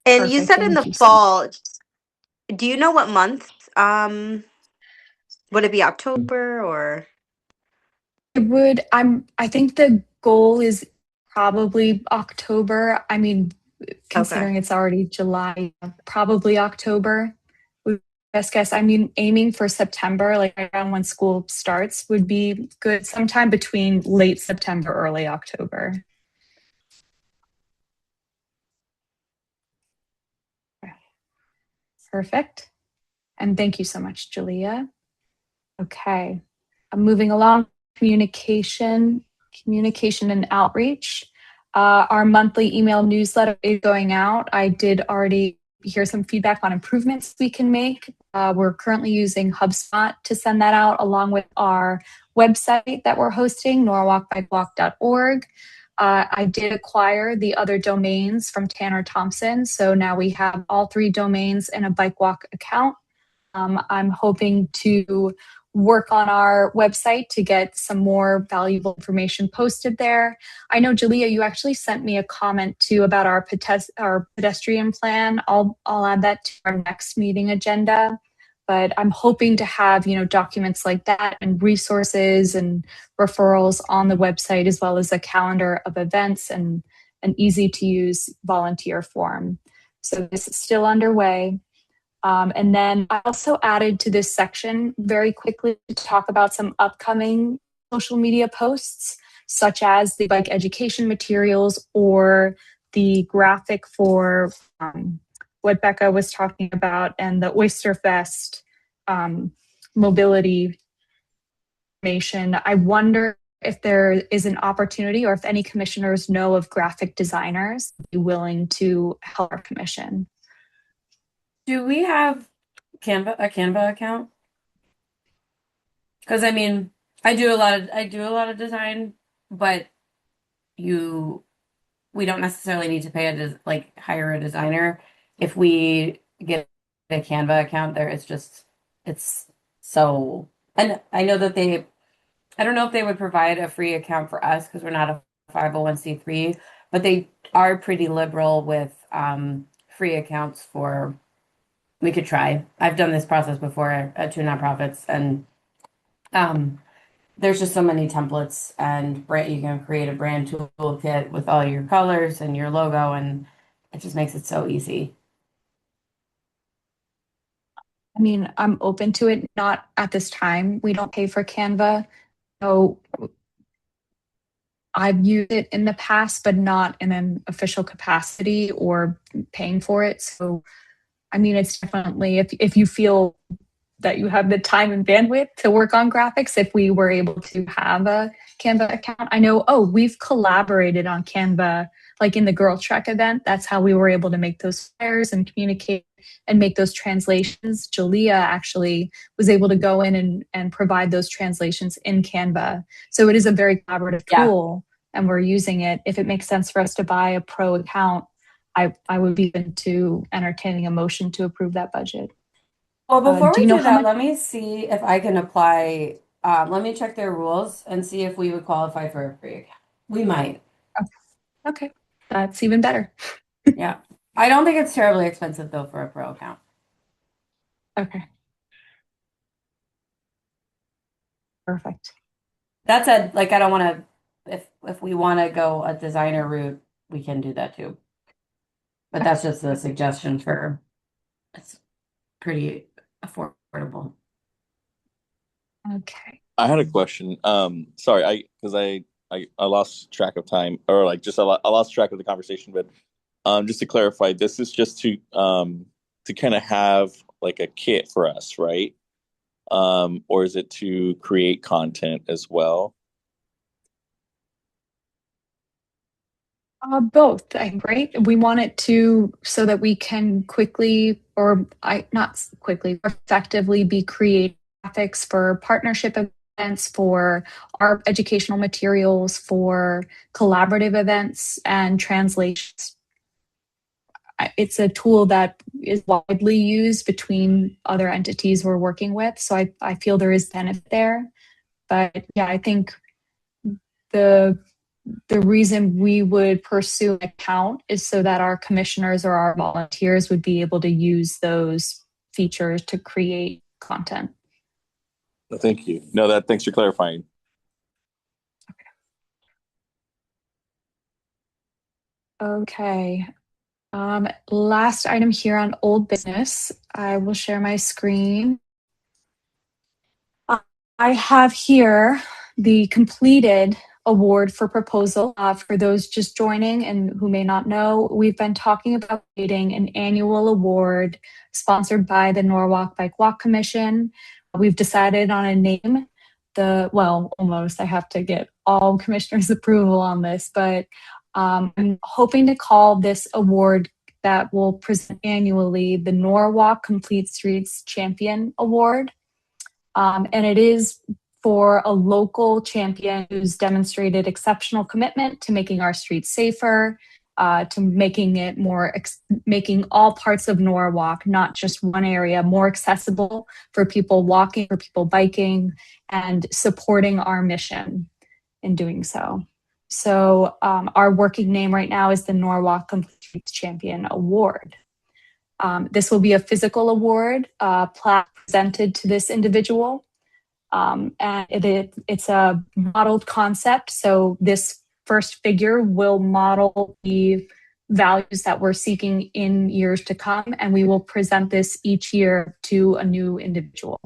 And you Perfect. said in the Thank you so much. fall, do you know what month? Would it be October or? It would. I think the goal is probably October. I mean, considering it's already July, probably October would be best guess. I mean, aiming for September, like around when school starts, would be good. Sometime between late September, early October. Perfect. And thank you so much, Jalea. Okay. I'm moving along. Communication and outreach. Our monthly email newsletter is going out. I did already hear some feedback on improvements we can make. We're currently using HubSpot to send that out, along with our website that we're hosting, norwalkbikewalk.org. I did acquire the other domains from Tanner Thompson, so now we have all 3 domains in a Bike Walk account. I'm hoping to work on our website to get some more valuable information posted there. I know, Jalea, you actually sent me a comment too about our pedestrian plan. I'll add that to our next meeting agenda. But I'm hoping to have, documents like that and resources and referrals on the website, as well as a calendar of events and an easy to use volunteer form. So this is still underway. And then I also added to this section very quickly to talk about some upcoming social media posts, such as the bike education materials or the graphic for what Becca was talking about and the Oyster Fest mobility information. I wonder if there is an opportunity, or if any commissioners know of graphic designers willing to help our commission. Do we have a Canva account? Because I mean, I do a lot of design, but we don't necessarily need to pay hire a designer. If we get a Canva account there, it's so, and I know that I don't know if they would provide a free account for us because we're not a 501c3, but they are pretty liberal with free accounts for. We could try. I've done this process before at 2 nonprofits, and There's just so many templates and you can create a brand toolkit with all your colors and your logo, and it just makes it so easy. I mean, I'm open to it, not at this time. We don't pay for Canva. So I've used it in the past, but not in an official capacity or paying for it. So, I mean, it's definitely, if you feel that you have the time and bandwidth to work on graphics, if we were able to have a Canva account. I know, we've collaborated on Canva, like in the Girl Trek event. That's how we were able to make those flyers and communicate and make those translations. Jalea actually was able to go in and provide those translations in Canva. So it is a very collaborative tool, and we're using it. If it makes sense for us to buy a pro account, I would be open to entertaining a motion to approve that budget. Well, before Do we you know do how that, much? let me see if I can apply. Let me check their rules and see if we would qualify for a free account. We might. Okay, that's even better. Yeah. I don't think it's terribly expensive though for a pro account. Okay. Perfect. That said, like I don't want to, if we want to go a designer route, we can do that too. But that's just a suggestion for it's pretty affordable. Okay. I had a question. Sorry, because I lost track of time, or like just I lost track of the conversation. But just to clarify, this is just to kind of have like a kit for us, right? Or is it to create content as well? Both, I think, right? We want it to so that we can quickly, or not quickly, effectively be creating graphics for partnership events, for our educational materials, for collaborative events and translations. It's a tool that is widely used between other entities we're working with. So I feel there is benefit there. But yeah, I think the reason we would pursue an account is so that our commissioners or our volunteers would be able to use those features to create content. Thank you. No, thanks for clarifying. Okay. Last item here on old business. I will share my screen. I have here the completed award for proposal. For those just joining and who may not know, we've been talking about creating an annual award sponsored by the Norwalk Bike Walk Commission. We've decided on a name. Almost. I have to get all commissioners' approval on this, but I'm hoping to call this award that will present annually the Norwalk Complete Streets Champion Award. And it is for a local champion who's demonstrated exceptional commitment to making our streets safer, to making it making all parts of Norwalk, not just one area, more accessible for people walking, for people biking, and supporting our mission in doing so. So our working name right now is the Norwalk Complete Streets Champion Award. This will be a physical award, plaque presented to this individual. And it's a modeled concept. So this first figure will model the values that we're seeking in years to come, and we will present this each year to a new individual.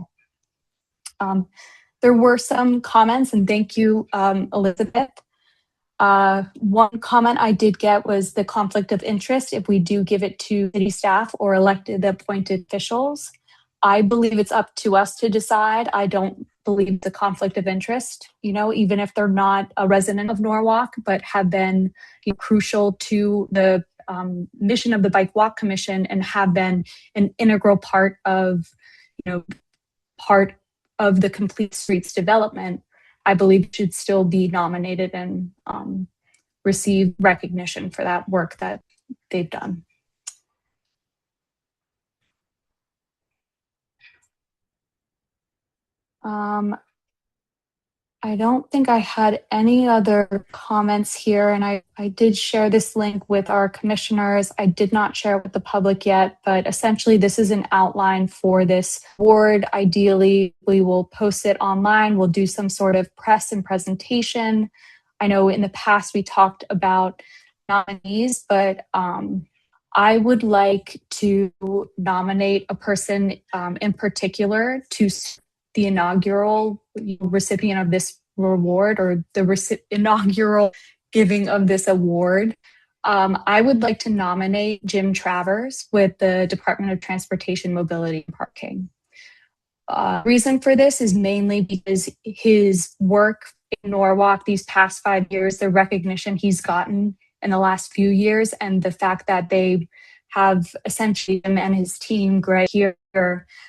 There were some comments, and thank you, Elizabeth. One comment I did get was the conflict of interest if we do give it to city staff or elected appointed officials. I believe it's up to us to decide. I don't believe the conflict of interest, even if they're not a resident of Norwalk, but have been crucial to the mission of the Bike Walk Commission and have been an integral part of the Complete Streets development. I believe should still be nominated and receive recognition for that work that they've done. I don't think I had any other comments here, and I did share this link with our commissioners. I did not share it with the public yet, but essentially this is an outline for this award. Ideally, we will post it online. We'll do some sort of press and presentation. I know in the past we talked about nominees, but I would like to nominate a person in particular to the inaugural recipient of this reward, or the inaugural giving of this award. I would like to nominate Jim Travers with the Department of Transportation, Mobility, and Parking. Reason for this is mainly because his work in Norwalk these past 5 years, the recognition he's gotten in the last few years, and the fact that they have essentially him and his team, Greg here,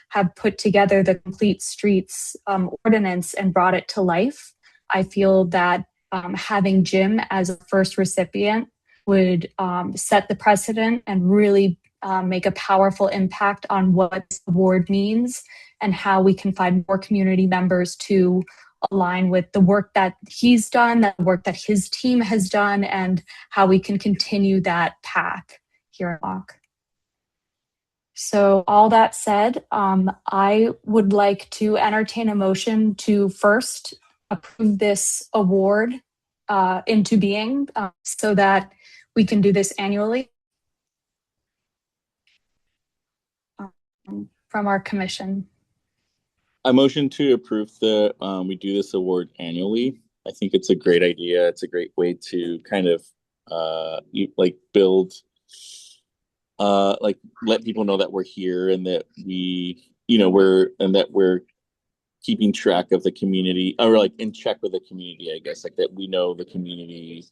have put together the Complete Streets ordinance and brought it to life. I feel that having Jim as a first recipient would set the precedent and really make a powerful impact on what this award means and how we can find more community members to align with the work that he's done, the work that his team has done, and how we can continue that path here in Norwalk. So all that said, I would like to entertain a motion to first approve this award into being so that we can do this annually from our commission. I motion to approve the we do this award annually. I think it's a great idea. It's a great way to kind of build like let people know that we're here and that we're keeping track of the community, or like in check with the community, I guess, like that we know the community.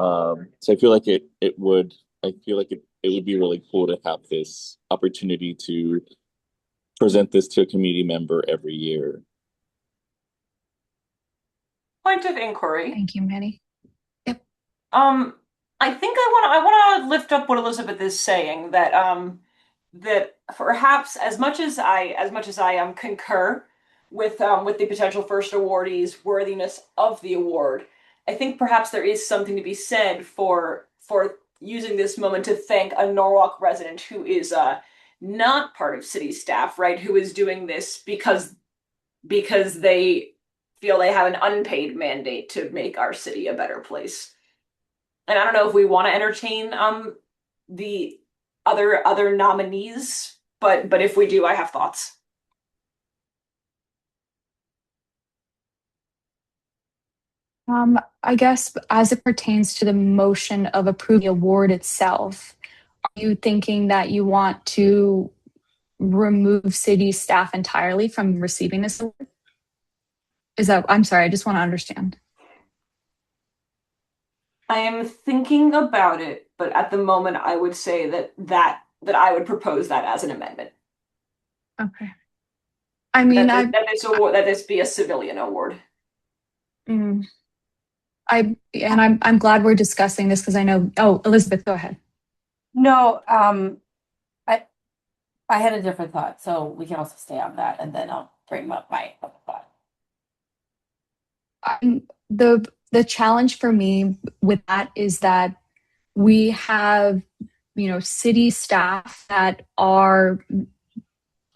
So I feel like it would be really cool to have this opportunity to present this to a community member every year. Point of inquiry. Thank you, Manny. Yep. I think I want to lift up what Elizabeth is saying, that that perhaps as much as I concur with the potential first awardee's worthiness of the award, I think perhaps there is something to be said for using this moment to thank a Norwalk resident who is not part of city staff, right? Who is doing this because they feel they have an unpaid mandate to make our city a better place. And I don't know if we want to entertain the other nominees, but if we do, I have thoughts. I guess as it pertains to the motion of approving the award itself, are you thinking that you want to remove city staff entirely from receiving this award? I'm sorry, I just want to understand. I am thinking about it, but at the moment I would say that I would propose that as an amendment. Okay. I mean, that this be a civilian award. I'm glad we're discussing this because I know. Oh, Elizabeth, go ahead. No, I had a different thought, so we can also stay on that, and then I'll bring up my other thought. The challenge for me with that is that we have, city staff that are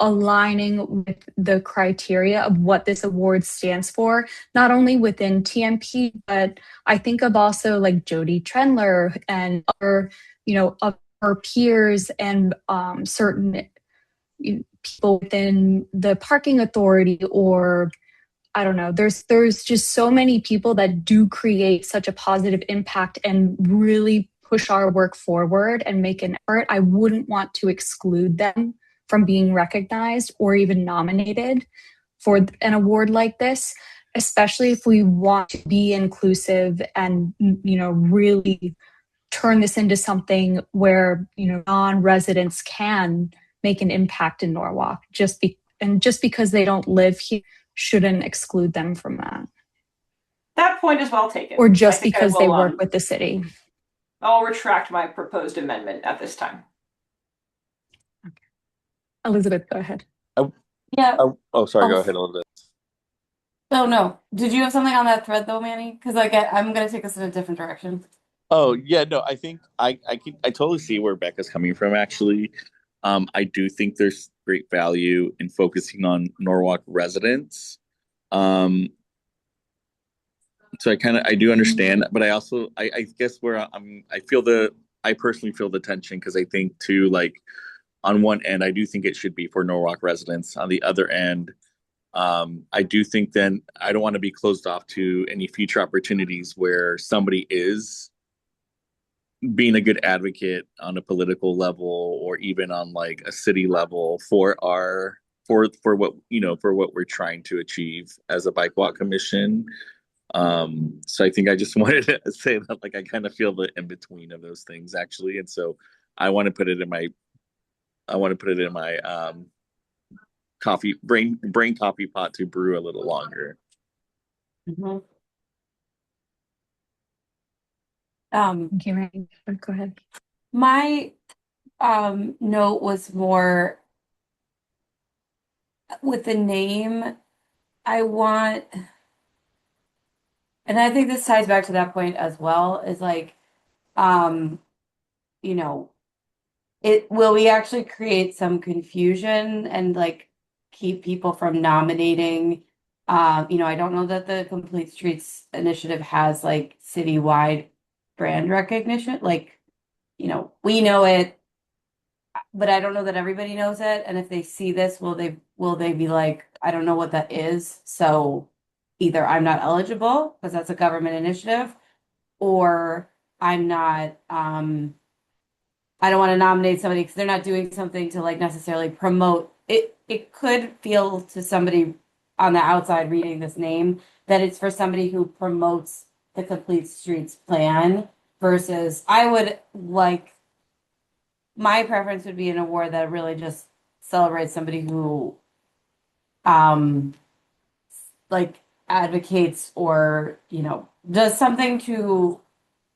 aligning with the criteria of what this award stands for, not only within TMP, but I think of also like Jody Trendler and other, of our peers and certain people within the parking authority, or I don't know, there's just so many people that do create such a positive impact and really push our work forward and make an effort. I wouldn't want to exclude them from being recognized or even nominated for an award like this, especially if we want to be inclusive and, really turn this into something where, non-residents can make an impact in Norwalk. Just because they don't live here shouldn't exclude them from that. That point is well taken. Or just because they work with the city. I'll retract my proposed amendment at this time. Elizabeth, go ahead. Sorry, go ahead, Elizabeth. Oh no. Did you have something on that thread though, Manny? Because I'm gonna take us in a different direction. Oh yeah, no, I think I totally see where Becca's coming from actually. I do think there's great value in focusing on Norwalk residents. Um, so I do understand, but I also I guess where I personally feel the tension because I think too like on one end I do think it should be for Norwalk residents. On the other end, I do think then I don't want to be closed off to any future opportunities where somebody is being a good advocate on a political level or even on like a city level for our for what for what we're trying to achieve as a bike walk commission. So I think I just wanted to say that like I kind of feel the in between of those things actually, and so I want to put it in my coffee brain coffee pot to brew a little longer. Mhm. Okay, right. Go ahead. My note was more with the name. I want, and I think this ties back to that point as well, is like, um, you know, it will we actually create some confusion and like keep people from nominating? I don't know that the Complete Streets initiative has like citywide brand recognition. Like, we know it, but I don't know that everybody knows it. And if they see this, will they be like, I don't know what that is. So either I'm not eligible because that's a government initiative, or I'm not I don't want to nominate somebody because they're not doing something to like necessarily promote it. It could feel to somebody on the outside reading this name that it's for somebody who promotes the Complete Streets plan versus I would like my preference would be an award that really just celebrates somebody who um like advocates or does something to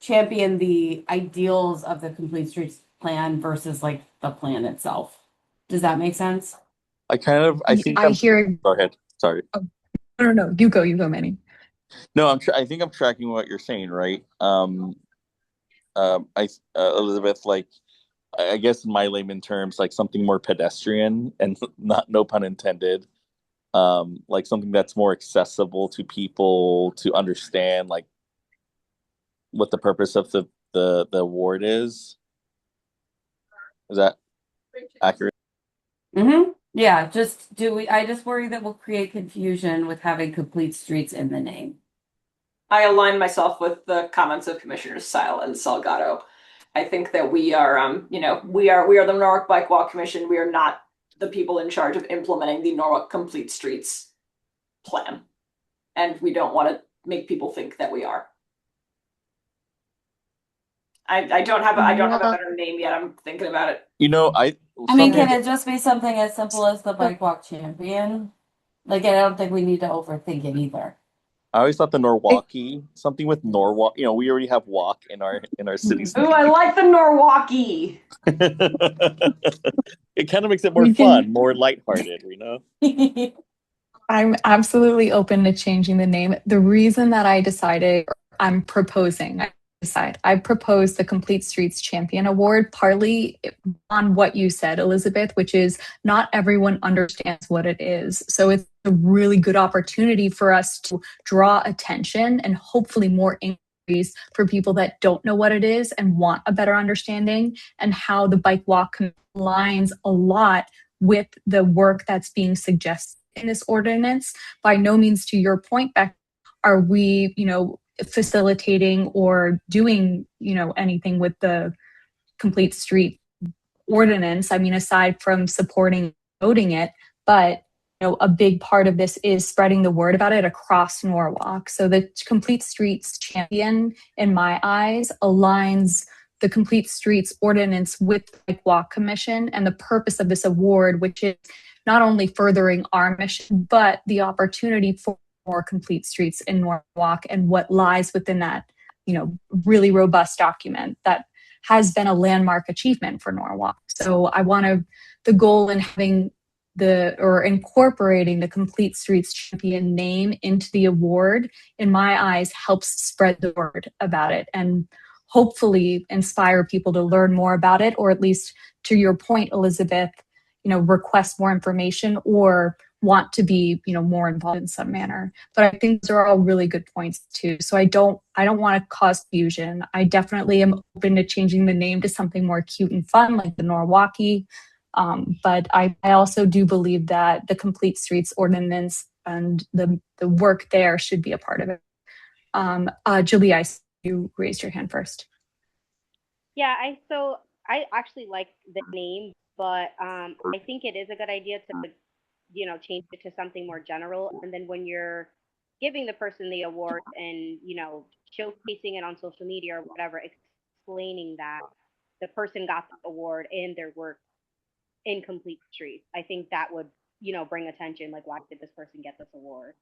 champion the ideals of the Complete Streets plan versus like the plan itself. Does that make sense? I think I hear. go ahead. Sorry. Oh, no, no, no. You go, Manny. No, I think I'm tracking what you're saying, right? I Elizabeth, like I guess in my layman terms, like something more pedestrian and not no pun intended. Like something that's more accessible to people to understand, like what the purpose of the award is. Is that accurate? Mm-hmm. Yeah, I just worry that we'll create confusion with having Complete Streets in the name. I align myself with the comments of Commissioners Sile and Salgado. I think that we are, we are the Norwalk Bike Walk Commission. We are not the people in charge of implementing the Norwalk Complete Streets plan, and we don't want to make people think that we are. I don't have a better name yet. I'm thinking about it. I mean, can it just be something as simple as the Bike Walk Champion? Like, I don't think we need to overthink it either. I always thought the Norwalkie, something with Norwalk. We already have walk in our cities. Ooh, I like the Norwalkie. It kind of makes it more fun, more lighthearted, I'm absolutely open to changing the name. The reason that I decided I proposed the Complete Streets Champion Award partly on what you said, Elizabeth, which is not everyone understands what it is. So it's a really good opportunity for us to draw attention and hopefully more inquiries for people that don't know what it is and want a better understanding, and how the bike walk aligns a lot with the work that's being suggested in this ordinance. By no means, to your point, Beck, are we, facilitating or doing, anything with the Complete Street ordinance. I mean, aside from supporting voting it, but a big part of this is spreading the word about it across Norwalk. So the Complete Streets Champion, in my eyes, aligns the Complete Streets ordinance with the Bike Walk Commission and the purpose of this award, which is not only furthering our mission, but the opportunity for more complete streets in Norwalk and what lies within that, really robust document that has been a landmark achievement for Norwalk. So the goal in having or incorporating the Complete Streets Champion name into the award, in my eyes, helps spread the word about it and hopefully inspire people to learn more about it, or at least, to your point, Elizabeth, request more information or want to be, more involved in some manner. But I think those are all really good points too. So I don't want to cause confusion. I definitely am open to changing the name to something more cute and fun, like the Norwalkie. But I also do believe that the Complete Streets Ordinance and the work there should be a part of it. Julie, I see you raised your hand first. Yeah, I actually like the name, but I think it is a good idea to change it to something more general. And then when you're giving the person the award and showcasing it on social media or whatever, explaining that the person got the award and their work in Complete Streets, I think that would bring attention. Like, why did this person get this award?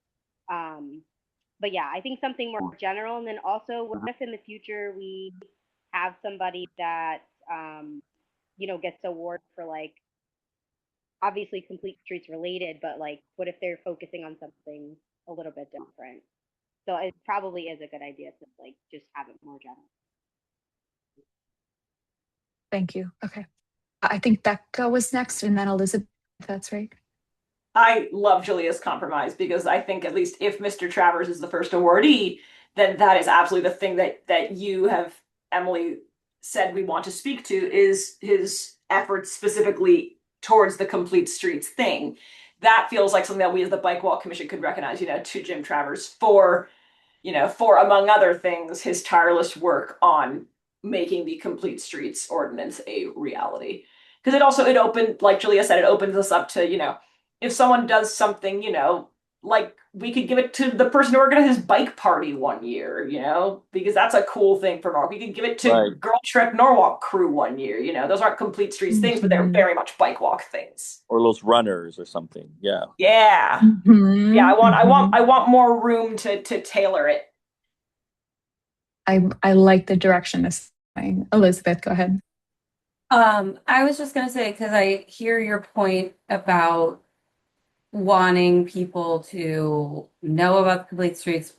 But yeah, I think something more general. And then also, what if in the future we have somebody that gets award for, like, obviously Complete Streets related, but like, what if they're focusing on something a little bit different? So it probably is a good idea to, like, just have it more general. Thank you. Okay. I think Becca was next, and then Elizabeth, if that's right. I love Julia's compromise, because I think, at least if Mr. Travers is the first awardee, then that is absolutely the thing that you have, Emily, said we want to speak to, is his efforts specifically towards the Complete Streets thing. That feels like something that we as the Bike Walk Commission could recognize, to Jim Travers for among other things, his tireless work on making the Complete Streets Ordinance a reality. Because it opened, like Julia said, it opens us up to, if someone does something, like, we could give it to the person who organized his bike party one year, because that's a cool thing for Norwalk. We could give it to Girl Trek Norwalk crew one year, those aren't Complete Streets things, but they're very much bike walk things. Or those runners or something. Yeah. Yeah. Mm-hmm. Yeah, I want more room to tailor it. I like the direction this is going. Elizabeth, go ahead. I was just gonna say, because I hear your point about wanting people to know about the Complete Streets,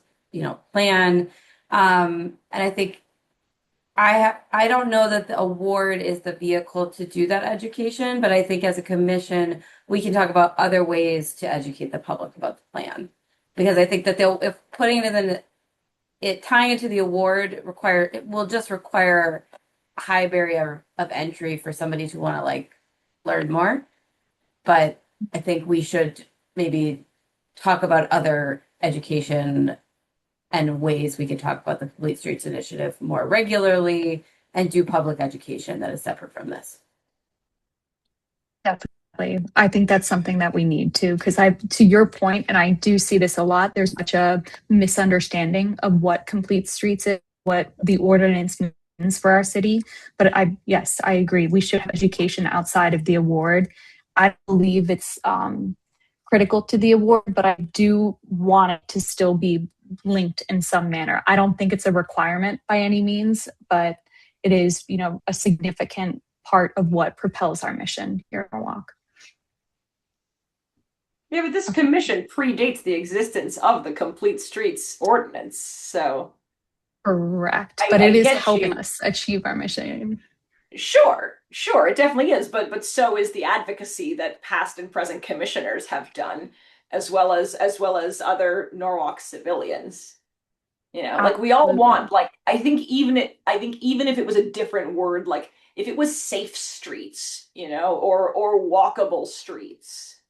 plan. And I think I don't know that the award is the vehicle to do that education, but I think as a commission, we can talk about other ways to educate the public about the plan. Because I think that if putting it tying it to the award will just require a high barrier of entry for somebody to want to, like, learn more. But I think we should maybe talk about other education and ways we can talk about the Complete Streets Initiative more regularly and do public education that is separate from this. Definitely. I think that's something that we need to, because to your point, and I do see this a lot, there's such a misunderstanding of what Complete Streets is, what the ordinance means for our city. But yes, I agree. We should have education outside of the award. I believe it's critical to the award, but I do want it to still be linked in some manner. I don't think it's a requirement by any means, but it is, a significant part of what propels our mission here at Norwalk. Yeah, but this commission predates the existence of the Complete Streets Ordinance, so. Correct, but it is helping us achieve our mission. Sure, it definitely is, but so is the advocacy that past and present commissioners have done, as well as other Norwalk civilians. Like, we all want, like, I think even if it was a different word, like if it was safe streets, or walkable streets.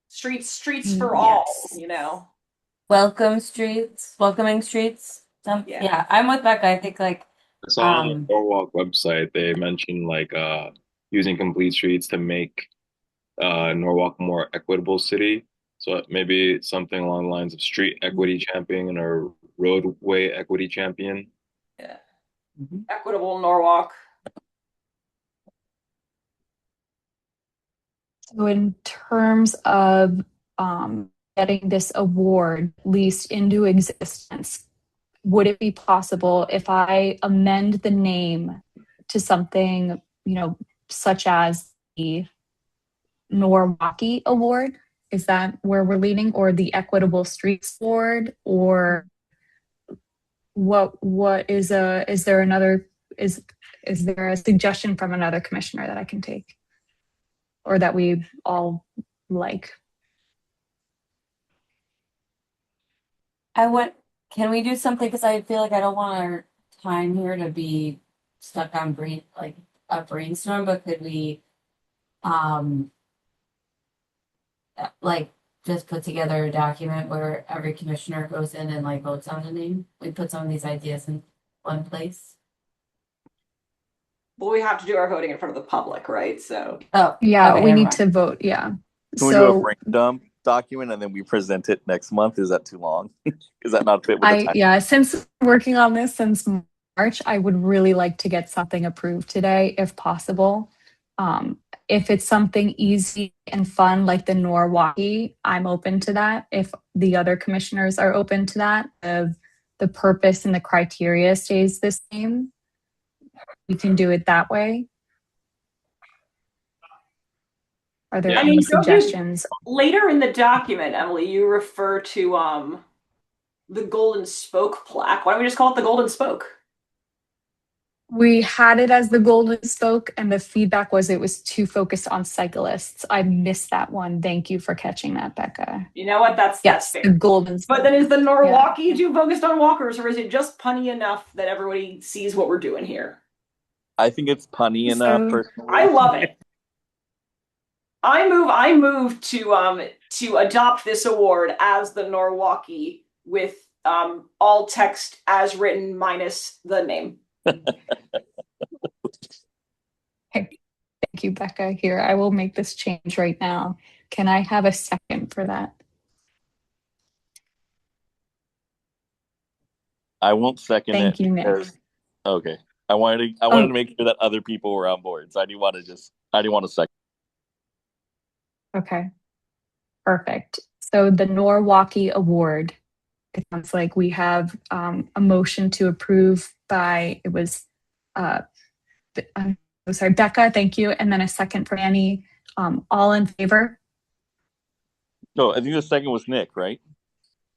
Streets for all, welcoming streets. Yeah, I'm with Becca. I think, like, I saw on the Norwalk website they mentioned, like, using Complete Streets to make Norwalk a more equitable city. So maybe something along the lines of street equity champion or roadway equity champion. Yeah. Equitable Norwalk. So in terms of getting this award leased into existence, would it be possible if I amend the name to something, such as the Norwalkie Award. Is that where we're leaning, or the Equitable Streets Award, or what is there another, is there a suggestion from another commissioner that I can take, or that we all like? Can we do something? Because I feel like I don't want our time here to be stuck on a brainstorm, but could we, like, just put together a document where every commissioner goes in and like votes on a name? We put some of these ideas in one place. Well, we have to do our voting in front of the public, right? So Oh, Yeah, okay, we never need mind. to vote. Yeah. Can we do a So brain dump document and then we present it next month? Is that too long? Is that not fit with the time? yeah, since working on this since March, I would really like to get something approved today if possible. If it's something easy and fun like the Norwalkie, I'm open to that. If the other commissioners are open to that, of the purpose and the criteria stays the same, we can do it that way. Are there I any mean, don't you, suggestions? later in the document, Emily, you refer to the Golden Spoke plaque. Why don't we just call it the Golden Spoke? We had it as the Golden Spoke, and the feedback was it was too focused on cyclists. I missed that one. Thank you for catching that, Becca. You know what? That's Yes, fair. the Golden Spoke. But then is the Norwalkie too focused on walkers, or is it just punny enough that everybody sees what we're doing here? I think it's punny enough, So- personally. I love it. I move to adopt this award as the Norwalkie with all text as written minus the name. Thank you, Becca. Here, I will make this change right now. Can I have a second for that? I won't second Thank it you, Nick. because okay. I wanted to make sure that other people were on board. So I didn't want to second. Okay, perfect. So the Norwalkie Award, it sounds like we have a motion to approve by, it was, I'm sorry, Becca, thank you. And then a second for Annie. All in favor? No, I think the second was Nick, right?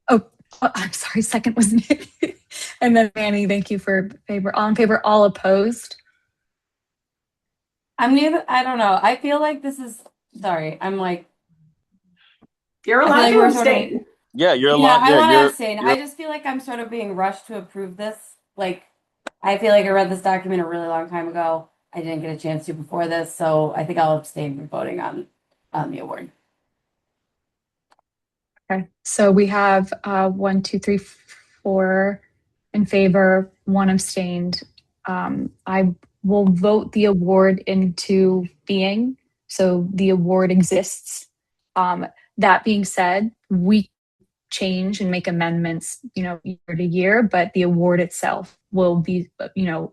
Oh, I'm sorry, second was Nick. And then Annie, thank you for favor. All in favor, all opposed? I don't know. I feel like this is, sorry, I'm like, You're I feel allowed like to we're sort of- abstain. Yeah, you're yeah, allowed. I Yeah, want to you're. abstain. I just feel like I'm sort of being rushed to approve this. Like, I feel like I read this document a really long time ago. I didn't get a chance to before this, so I think I'll abstain from voting on the award. Okay, so we have 1, 2, 3, 4 in favor, 1 abstained. I will vote the award into being, so the award exists. That being said, we change and make amendments, year to year, but the award itself will be,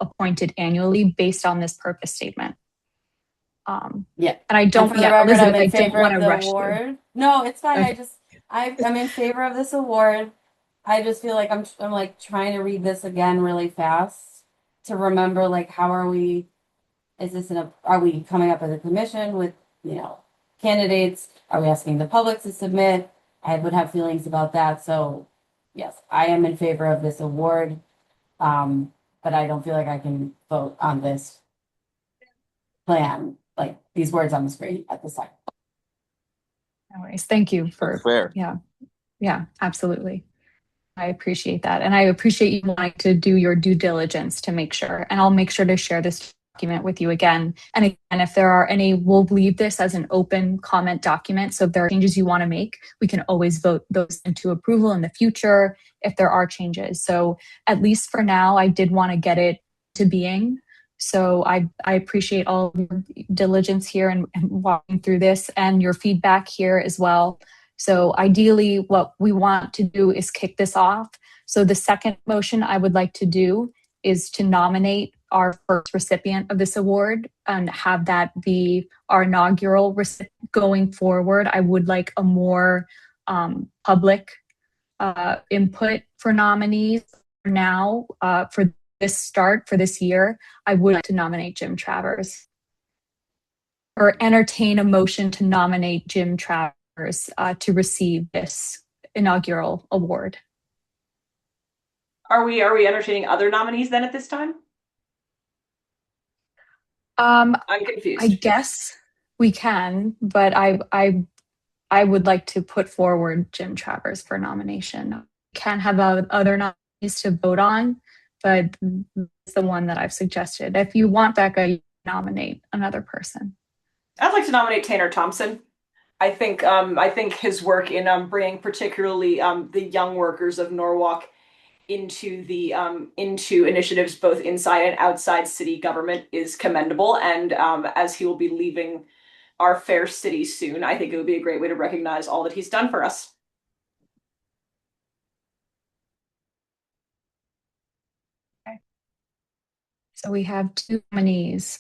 appointed annually based on this purpose statement. Yeah, and I don't, for the record, Elizabeth, I'm in I don't favor want of to the rush you. award. No, it's fine. Okay. I'm in favor of this award. I just feel like I'm like trying to read this again really fast to remember, like, how are we? Is this are we coming up as a commission with candidates? Are we asking the public to submit? I would have feelings about that. So yes, I am in favor of this award, but I don't feel like I can vote on this plan, like these words on the screen at this time. No worries. Thank you for Fair. Yeah, absolutely. I appreciate that. And I appreciate you wanting to do your due diligence to make sure. And I'll make sure to share this document with you again. And again, if there are any, we'll leave this as an open comment document. So if there are changes you want to make, we can always vote those into approval in the future if there are changes. So at least for now, I did want to get it to being. So I appreciate all of your diligence here and walking through this and your feedback here as well. So ideally, what we want to do is kick this off. So the second motion I would like to do is to nominate our first recipient of this award and have that be our inaugural recipient going forward. I would like a more public input for nominees now for this year. I would like to nominate Jim Travers. or entertain a motion to nominate Jim Travers to receive this inaugural award. Are we entertaining other nominees then at this time? I'm confused. I guess we can, but I would like to put forward Jim Travers for nomination. Can't have other nominees to vote on, but it's the one that I've suggested. If you want, Becca, you nominate another person. I'd like to nominate Tanner Thompson. I think his work in bringing particularly the young workers of Norwalk into the into initiatives both inside and outside city government is commendable. And as he will be leaving our fair city soon, I think it would be a great way to recognize all that he's done for us. Okay. So we have 2 nominees.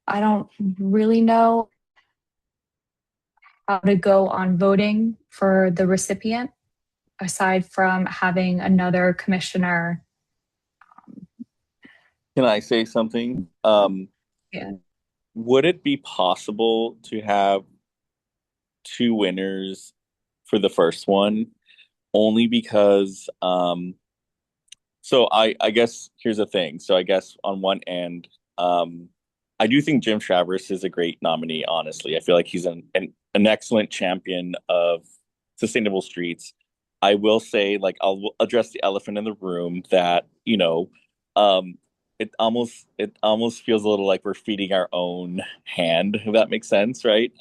I don't really know how to go on voting for the recipient, aside from having another commissioner. Can I say something? Yeah. Would it be possible to have 2 winners for the first one? Only because, so I guess here's the thing. So I guess on one end, I do think Jim Travers is a great nominee, honestly. I feel like he's an excellent champion of sustainable streets. I will say, like, I'll address the elephant in the room that, it almost feels a little like we're feeding our own hand, if that makes sense, right?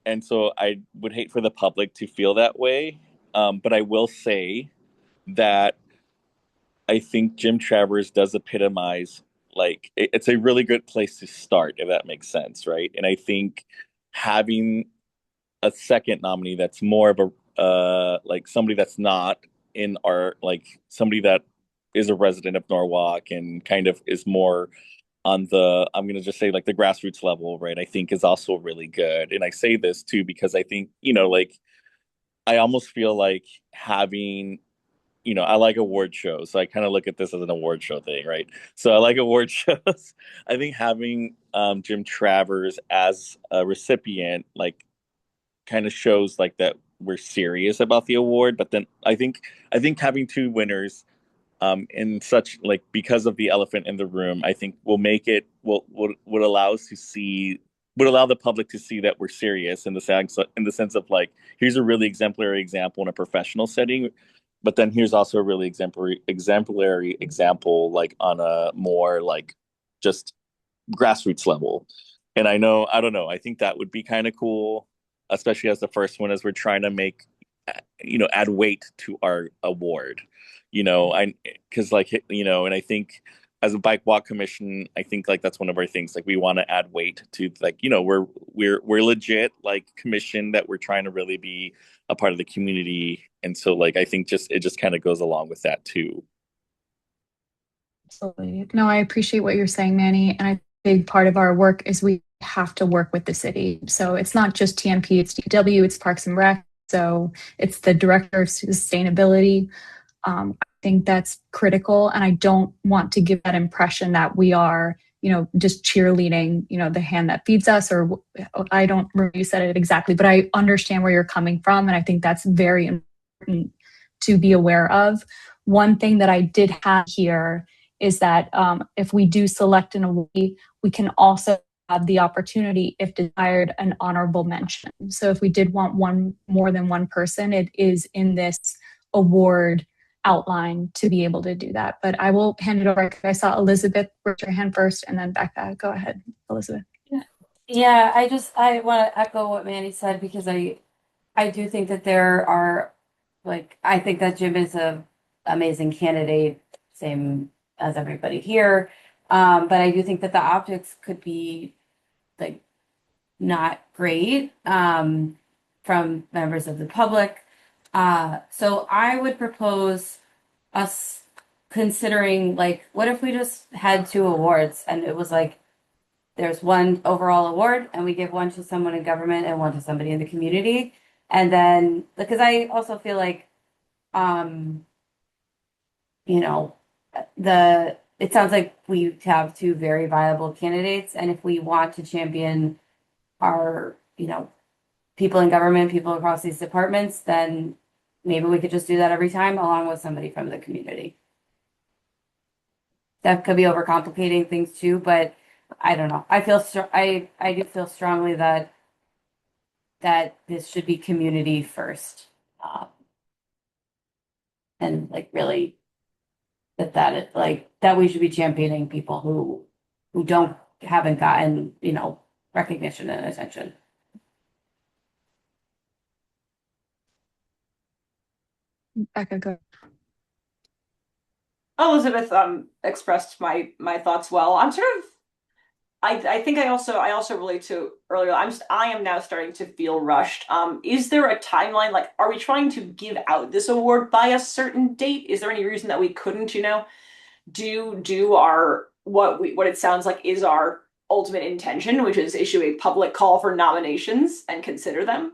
And so I would hate for the public to feel that way. But I will say that I think Jim Travers does epitomize, like, it's a really good place to start, if that makes sense, right? And I think having a second nominee that's more of a like somebody that's not in our, like, somebody that is a resident of Norwalk and kind of is more on the, I'm going to just say, like, the grassroots level, right? I think is also really good. And I say this too because I think, like, I almost feel like having, I like award shows, so I kind of look at this as an award show thing, right? So I like award shows. I think having Jim Travers as a recipient, like, kind of shows, like, that we're serious about the award. But then I think having 2 winners in such, like, because of the elephant in the room, I think will make it would allow us to see, would allow the public to see that we're serious in the sense of, like, here's a really exemplary example in a professional setting, but then here's also a really exemplary example, like, on a more, like, just grassroots level. And I don't know, I think that would be kind of cool, especially as the first one, as we're trying to make, add weight to our award. Because, like, and I think as a bike walk commission, I think, like, that's one of our things. Like, we want to add weight to, like, we're legit, like, commission that we're trying to really be a part of the community. And so, like, I think it just kind of goes along with that too. Absolutely. No, I appreciate what you're saying, Manny. And a big part of our work is we have to work with the city. So it's not just TMP, it's DPW, it's Parks and Rec. So it's the director of sustainability. I think that's critical. And I don't want to give that impression that we are, just cheerleading, the hand that feeds us, or I don't remember you said it exactly, but I understand where you're coming from. And I think that's very important to be aware of. One thing that I did have here is that if we do select an award, we can also have the opportunity, if desired, an honorable mention. So if we did want more than one person, it is in this award outline to be able to do that. But I will hand it over. I saw Elizabeth raise her hand first, and then Becca. Go ahead, Elizabeth. Yeah, I want to echo what Manny said, because I do think that there are, like, I think that Jim is a amazing candidate, same as everybody here. But I do think that the optics could be, like, not great from members of the public. So I would propose us considering, like, what if we just had 2 awards and it was like there's one overall award and we give one to someone in government and one to somebody in the community. And then, because I also feel like, the it sounds like we have two very viable candidates, and if we want to champion our, people in government, people across these departments, then maybe we could just do that every time along with somebody from the community. That could be overcomplicating things too, but I don't know. I do feel strongly that this should be community first. And like really that we should be championing people who haven't gotten, recognition and attention. Becca, go. Elizabeth expressed my thoughts well. I'm sort of I think I also relate to earlier. I am now starting to feel rushed. Is there a timeline? Like, are we trying to give out this award by a certain date? Is there any reason that we couldn't, do our what it sounds like is our ultimate intention, which is issue a public call for nominations and consider them?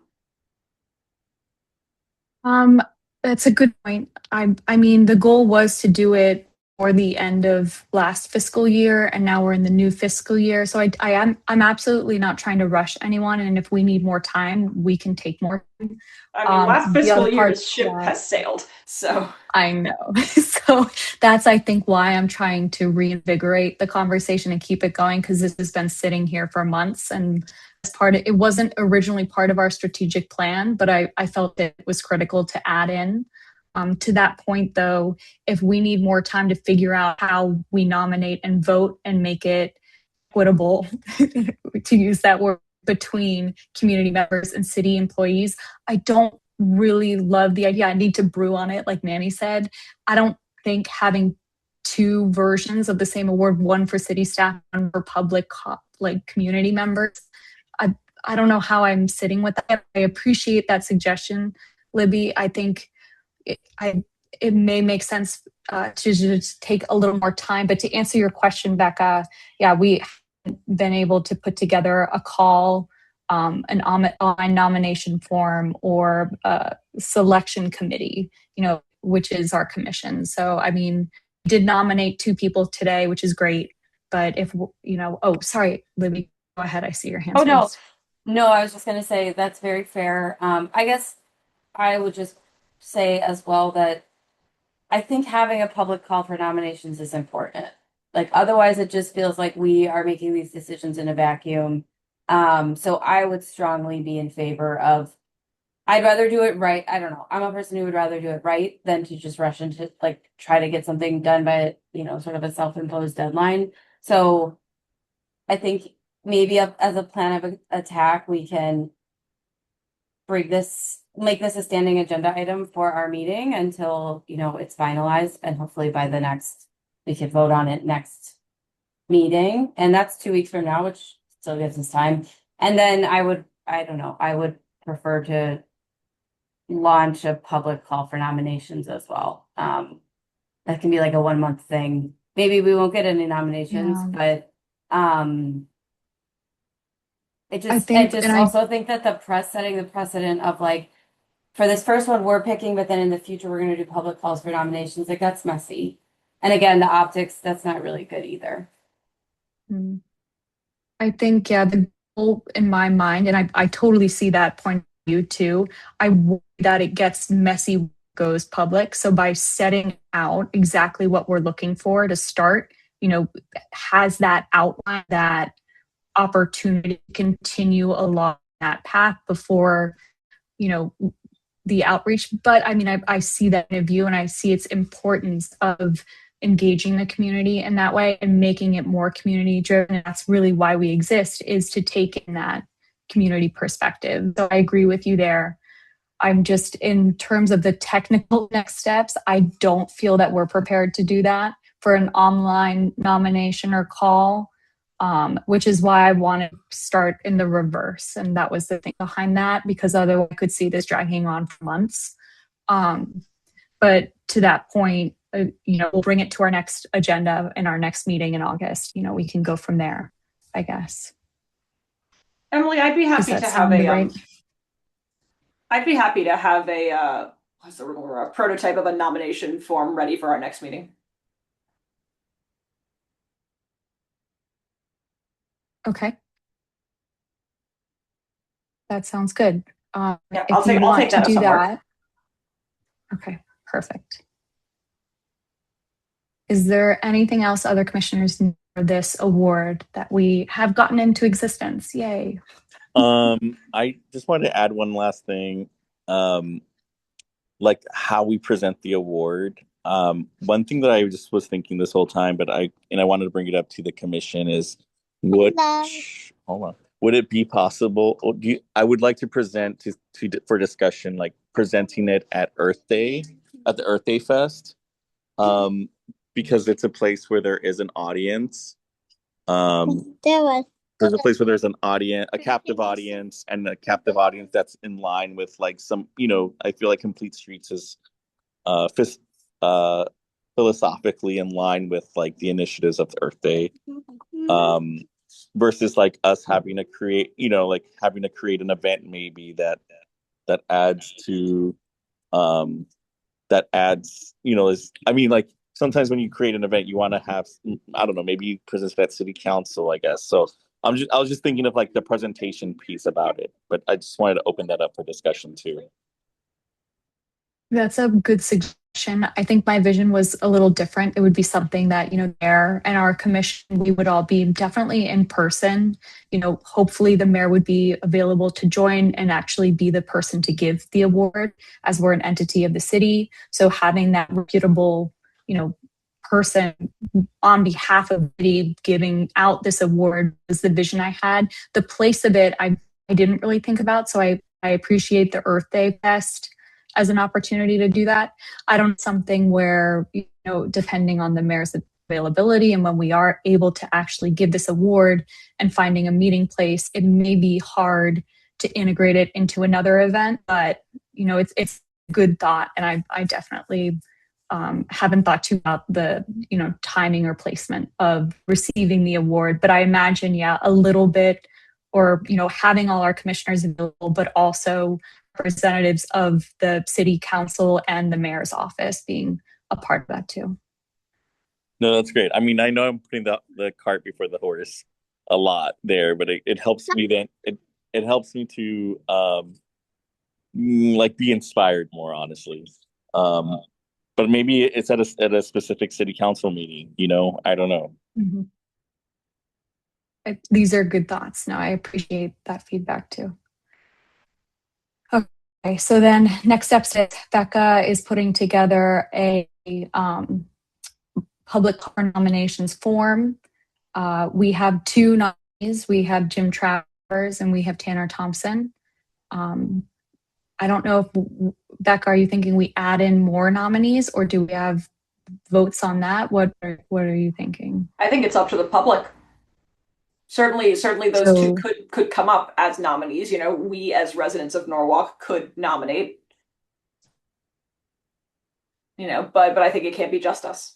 That's a good point. I mean, the goal was to do it for the end of last fiscal year, and now we're in the new fiscal year. So I'm absolutely not trying to rush anyone, and if we need more time, we can take more time. I mean, last fiscal part year's ship has sailed, so I know. So that's, I think, why I'm trying to reinvigorate the conversation and keep it going, because this has been sitting here for months, and as it wasn't originally part of our strategic plan, but I felt it was critical to add in. To that point, though, if we need more time to figure out how we nominate and vote and make it equitable, to use that word, between community members and city employees, I don't really love the idea. I need to brew on it, like Manny said. I don't think having two versions of the same award, one for city staff, one for public, community members. I don't know how I'm sitting with that. I appreciate that suggestion, Libby. I think it may make sense to just take a little more time. But to answer your question, Becca, yeah, we haven't been able to put together a call, an online nomination form, or a selection committee, which is our commission. So, I mean, we did nominate two people today, which is great. But if, oh, sorry, Libby, go ahead. I see your hand. Oh, no. No, I was just going to say that's very fair. I guess I would just say as well that I think having a public call for nominations is important. Like, otherwise it just feels like we are making these decisions in a vacuum. So I would strongly be in favor of, I'd rather do it right. I don't know. I'm a person who would rather do it right than to just rush into try to get something done by, sort of a self-imposed deadline. So I think maybe as a plan of attack, we can make this a standing agenda item for our meeting until, it's finalized, and hopefully by we could vote on it next meeting. And that's 2 weeks from now, which still gives us time. And then I would prefer to launch a public call for nominations as well. That can be like a 1 month thing. Maybe we won't get any nominations, but I also think that setting the precedent of for this first one we're picking, but then in the future we're going to do public calls for nominations. That's messy. And again, the optics, that's not really good either. I think, the goal in my mind, and I totally see that point of view too. I worry that it gets messy, goes public. So by setting out exactly what we're looking for to start, has that outline, that opportunity to continue along that path before, the outreach. But I mean, I see that in a view, and I see its importance of engaging the community in that way and making it more community driven. And that's really why we exist, is to take in that community perspective. So I agree with you there. I'm just, in terms of the technical next steps, I don't feel that we're prepared to do that for an online nomination or call. Which is why I want to start in the reverse. And that was the thing behind that, because otherwise I could see this dragging on for months. But to that point, we'll bring it to our next agenda in our next meeting in August. We can go from there, I guess. Emily, I'd be happy to have a prototype of a nomination form ready for our next meeting. Okay. That sounds good. Yeah, If I'll you take want to that do as homework. that, okay, perfect. Is there anything else other commissioners need for this award that we have gotten into existence? Yay. I just wanted to add one last thing. Like how we present the award. One thing that I just was thinking this whole time, but I wanted to bring it up to the commission is would hold on. Would it be possible? I would like to present for discussion, like presenting it at Earth Day, at the Earth Day Fest, because it's a place where there is an audience. There's a place where there's an audience, a captive audience, and a captive audience that's in line with like some, I feel like Complete Streets is phys- uh philosophically in line with like the initiatives of Earth Day. Versus like us having to create, like having to create an event maybe that adds to that adds, is like sometimes when you create an event you want to have, I don't know, maybe you present that city council, I guess. So I was just thinking of like the presentation piece about it, but I just wanted to open that up for discussion too. That's a good suggestion. I think my vision was a little different. It would be something that, mayor and our commission, we would all be definitely in person. Hopefully the mayor would be available to join and actually be the person to give the award, as we're an entity of the city. So having that reputable, person on behalf of the city giving out this award was the vision I had. The place of it, I didn't really think about. So I appreciate the Earth Day Fest as an opportunity to do that. I don't something where, depending on the mayor's availability and when we are able to actually give this award and finding a meeting place, it may be hard to integrate it into another event, but it's a good thought. And I definitely haven't thought too about the, timing or placement of receiving the award, but I imagine, a little bit, or, having all our commissioners available, but also representatives of the city council and the mayor's office being a part of that too. No, that's great. I mean, I know I'm putting the cart before the horse a lot there, but it helps me then it helps me to like be inspired more, honestly. But maybe it's at a specific city council meeting, I don't know. Mm-hmm. These are good thoughts. No, I appreciate that feedback too. Okay, so then next steps is Becca is putting together a public nominations form. We have 2 nominees. We have Jim Travers and we have Tanner Thompson. I don't know if, Becca, are you thinking we add in more nominees or do we have votes on that? What are you thinking? I think it's up to the public. Certainly those two could come up as nominees. We as residents of Norwalk could nominate. But I think it can't be just us.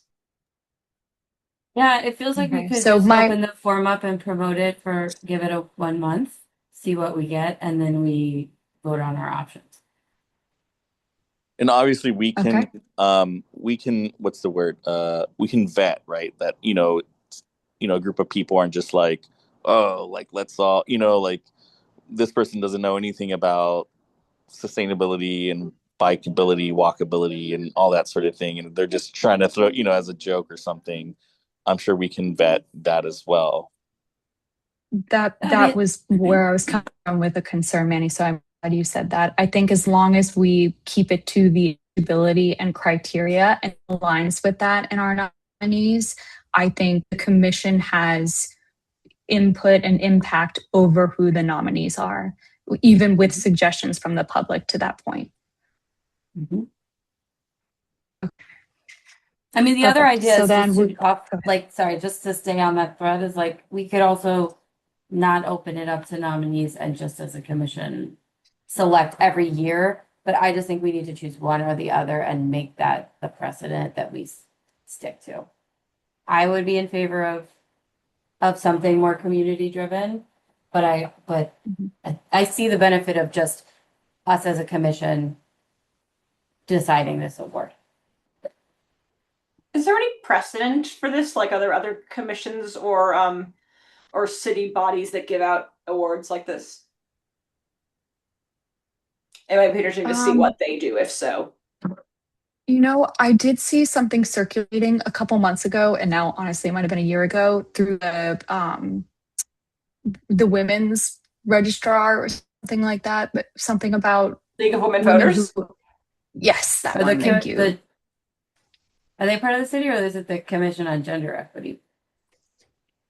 Yeah, it feels like we could just open the form up and promote it give it 1 month, see what we get, and then we vote on our options. And obviously we can what's the word? We can vet, right? That, a group of people aren't just like, oh, like let's all, like this person doesn't know anything about sustainability and bikeability, walkability, and all that sort of thing, and they're just trying to throw, as a joke or something. I'm sure we can vet that as well. That was where I was coming from with the concern, Manny. So I'm glad you said that. I think as long as we keep it to the ability and criteria and aligns with that in our nominees, I think the commission has input and impact over who the nominees are, even with suggestions from the public to that point. Mm-hmm. Okay. I mean, the other idea is just to stay on that thread is like, we could also not open it up to nominees and just as a commission select every year. But I just think we need to choose one or the other and make that the precedent that we stick to. I would be in favor of something more community driven, but I see the benefit of just us as a commission deciding this award. Is there any precedent for this, like other commissions or or city bodies that give out awards like this? It might be interesting to see what they do, if so. I did see something circulating a couple months ago, and now honestly, it might have been a year ago through the women's registrar or something like that, but something about League of Women women Voters. Yes, that Or one. Thank you. Are they part of the city, or is it the Commission on Gender Equity?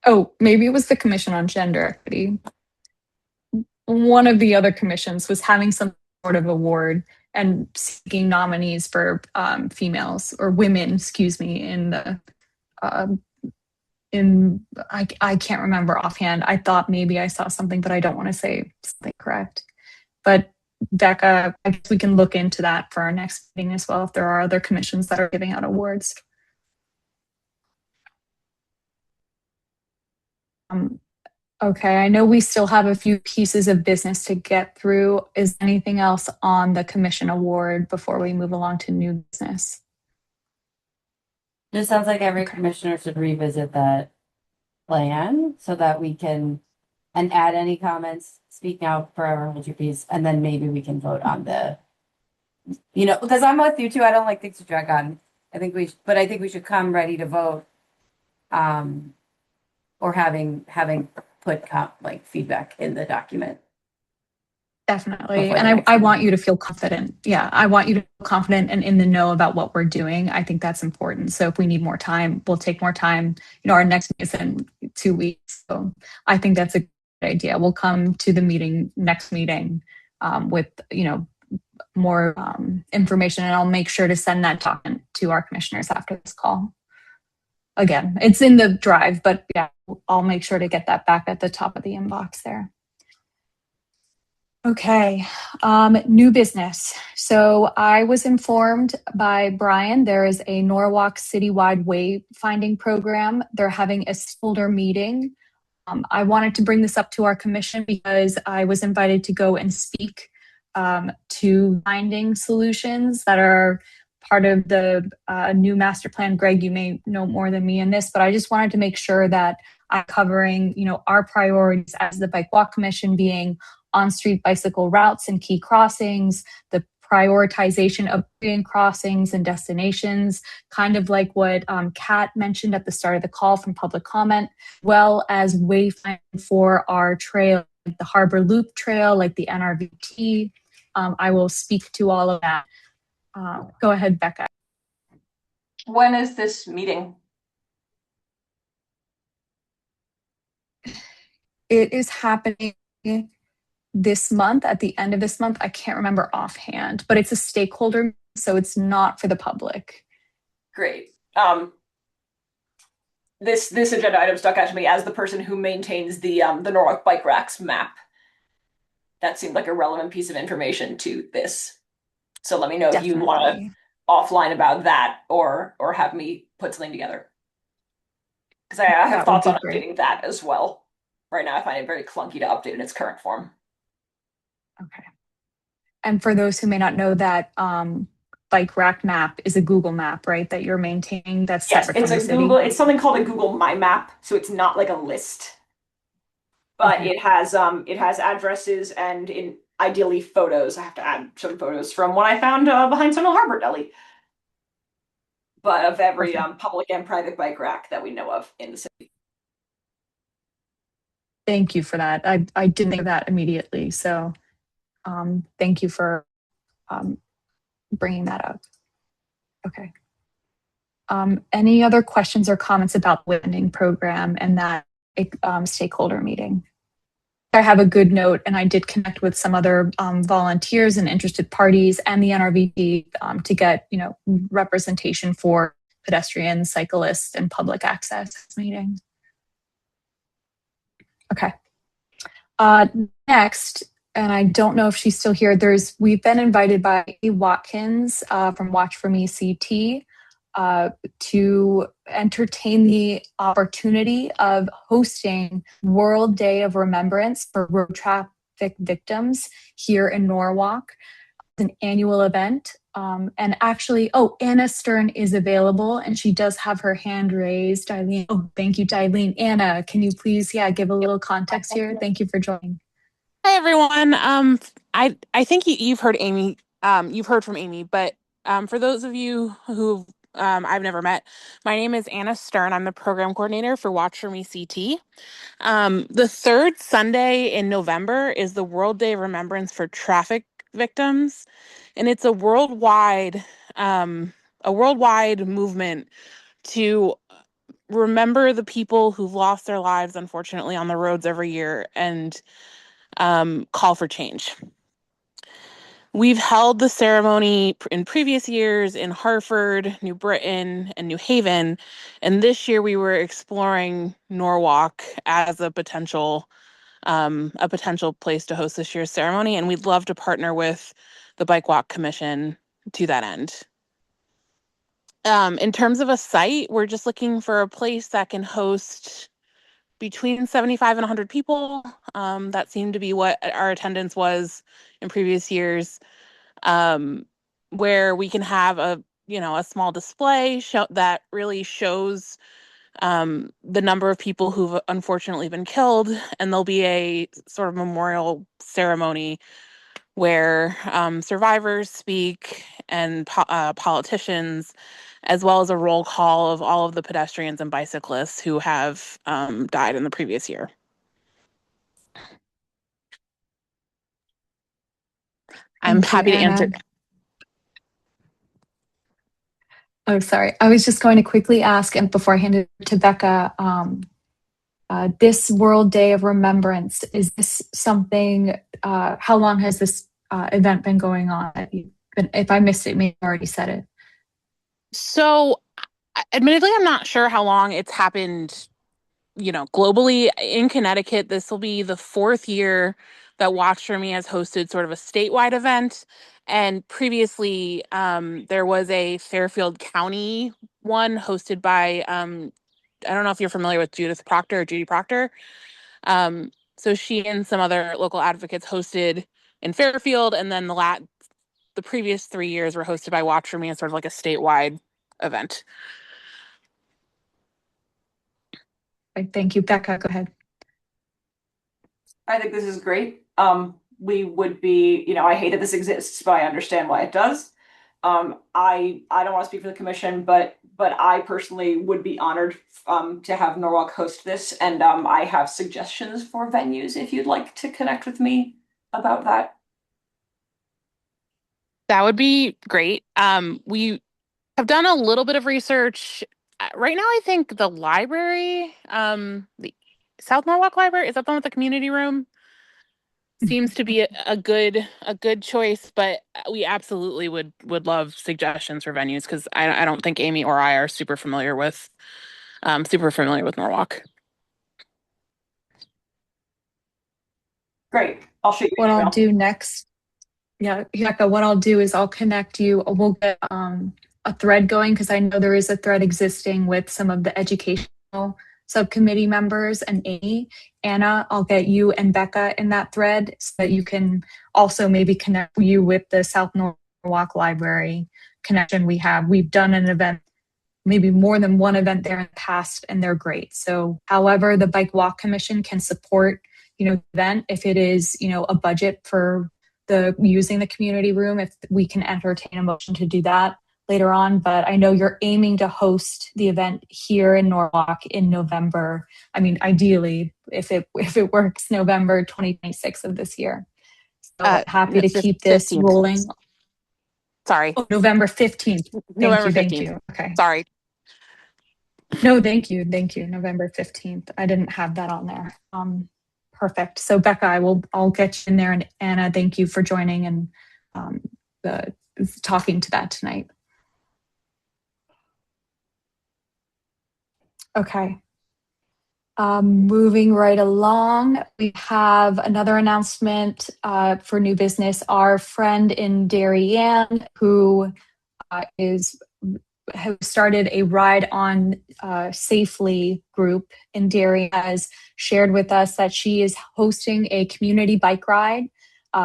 Oh, maybe it was the Commission on Gender Equity. One of the other commissions was having some sort of award and seeking nominees for females or women, excuse me, in the I can't remember offhand. I thought maybe I saw something, but I don't want to say something correct. But Becca, I guess we can look into that for our next meeting as well if there are other commissions that are giving out awards. Okay, I know we still have a few pieces of business to get through. Is anything else on the commission award before we move along to new business? Just sounds like every commissioner should revisit that plan so that we can and add any comments, speak now, forever hold your peace, and then maybe we can vote on the, because I'm with you too. I don't like things to drag on. I think we should come ready to vote, or having put feedback in the document. Definitely. And I want you to feel confident. Yeah, I want you to feel confident and in the know about what we're doing. I think that's important. So if we need more time, we'll take more time. Our next meeting is in 2 weeks. So I think that's a good idea. We'll come to the next meeting with, more information, and I'll make sure to send that document to our commissioners after this call. Again, it's in the drive, but yeah, I'll make sure to get that back at the top of the inbox there. Okay, new business. So I was informed by Brian, there is a Norwalk citywide wayfinding program. They're having a stakeholder meeting. I wanted to bring this up to our commission because I was invited to go and speak to finding solutions that are part of the new master plan. Greg, you may know more than me in this, but I just wanted to make sure that I'm covering, our priorities as the Bike Walk Commission, being on-street bicycle routes and key crossings, the prioritization of crossings and destinations, kind of like what Kat mentioned at the start of the call from public comment, well as wayfinding for our trail, like the Harbor Loop Trail, like the NRVT. I will speak to all of that. Go ahead, Becca. When is this meeting? It is happening this month, at the end of this month. I can't remember offhand, but it's a stakeholder, so it's not for the public. Great. This agenda item stuck out to me as the person who maintains the Norwalk Bike Racks map. That seemed like a relevant piece of information to this. So let me know if you want to offline about that or have me put something together. Because I have thoughts on updating that as well. Right now I find it very clunky to update in its current form. Okay. And for those who may not know, that bike rack map is a Google map, right? That you're maintaining. That's separate it's from a the city. Google. It's something called a Google My Map, so it's not like a list, but it has addresses and ideally photos. I have to add some photos from what I found behind Seminole Harbor Deli, but of every public and private bike rack that we know of in the city. Thank you for that. I didn't think of that immediately. So thank you for bringing that up. Okay. Any other questions or comments about the wayfinding program and that stakeholder meeting? I have a good note, and I did connect with some other volunteers and interested parties and the NRVD to get representation for pedestrians, cyclists, and public access meeting. Okay. Next, and I don't know if she's still here. We've been invited by Watkins from Watch For Me CT to entertain the opportunity of hosting World Day of Remembrance for road traffic victims here in Norwalk. It's an annual event And actually, Anna Stern is available and she does have her hand raised. Eileen, thank you to Eileen. Anna, can you please, give a little context here? Thank you for joining. Hi, everyone. I think you've heard Amy. You've heard from Amy, but for those of you who I've never met, my name is Anna Stern. I'm the program coordinator for Watch For Me CT. The third Sunday in November is the World Day of Remembrance for Traffic Victims, and it's a worldwide movement to remember the people who've lost their lives, unfortunately, on the roads every year, and call for change. We've held the ceremony in previous years in Hartford, New Britain, and New Haven, and this year we were exploring Norwalk as a potential place to host this year's ceremony, and we'd love to partner with the Bike Walk Commission to that end. In terms of a site, we're just looking for a place that can host between 75 and 100 people. That seemed to be what our attendance was in previous years, where we can have a small display that really shows the number of people who've unfortunately been killed, and there'll be a sort of memorial ceremony where survivors speak and politicians, as well as a roll call of all of the pedestrians and bicyclists who have died in the previous year. I'm happy to answer. Oh, sorry. I was just going to quickly ask, and before I hand it to Becca, this World Day of Remembrance, is this something, how long has this event been going on? If I missed it, maybe I already said it. So, admittedly, I'm not sure how long it's happened, globally. In Connecticut, this will be the fourth year that Watch For Me has hosted sort of a statewide event. And previously, there was a Fairfield County one hosted by, I don't know if you're familiar with Judy Proctor. So she and some other local advocates hosted in Fairfield, and then the previous 3 years were hosted by Watch For Me as sort of like a statewide event. Thank you. Becca, go ahead. I think this is great. We would be, I hate that this exists, but I understand why it does. I don't want to speak for the commission, but I personally would be honored to have Norwalk host this, and I have suggestions for venues if you'd like to connect with me about that. That would be great. We have done a little bit of research. Right now, I think the library, the South Norwalk Library, is that the one with the community room? Seems to be a good choice, but we absolutely would love suggestions for venues, because I don't think Amy or I are super familiar with Norwalk. Great. I'll shoot you what I'll do next. Yeah, Becca, what I'll do is I'll connect you. We'll get a thread going, because I know there is a thread existing with some of the educational subcommittee members and Amy. Anna, I'll get you and Becca in that thread so that you can also maybe connect you with the South Norwalk Library connection we have. We've done an event, maybe more than one event there in the past, and they're great. So however the Bike Walk Commission can support, the event, if it is, a budget for using the community room, if we can entertain a motion to do that later on. But I know you're aiming to host the event here in Norwalk in November. I mean, ideally, if it works, November 2026 of this year. So happy to keep this 15th. rolling. Sorry. Oh, November 15th. November 15th. Thank you. Okay. Sorry. No, thank you. November 15th. I didn't have that on there. Perfect. So Becca, I'll get you in there, and Anna, thank you for joining and talking to that tonight. Okay. Moving right along, we have another announcement for new business. Our friend in Darien, who has started a Ride On Safely group in Darien, has shared with us that she is hosting a community bike ride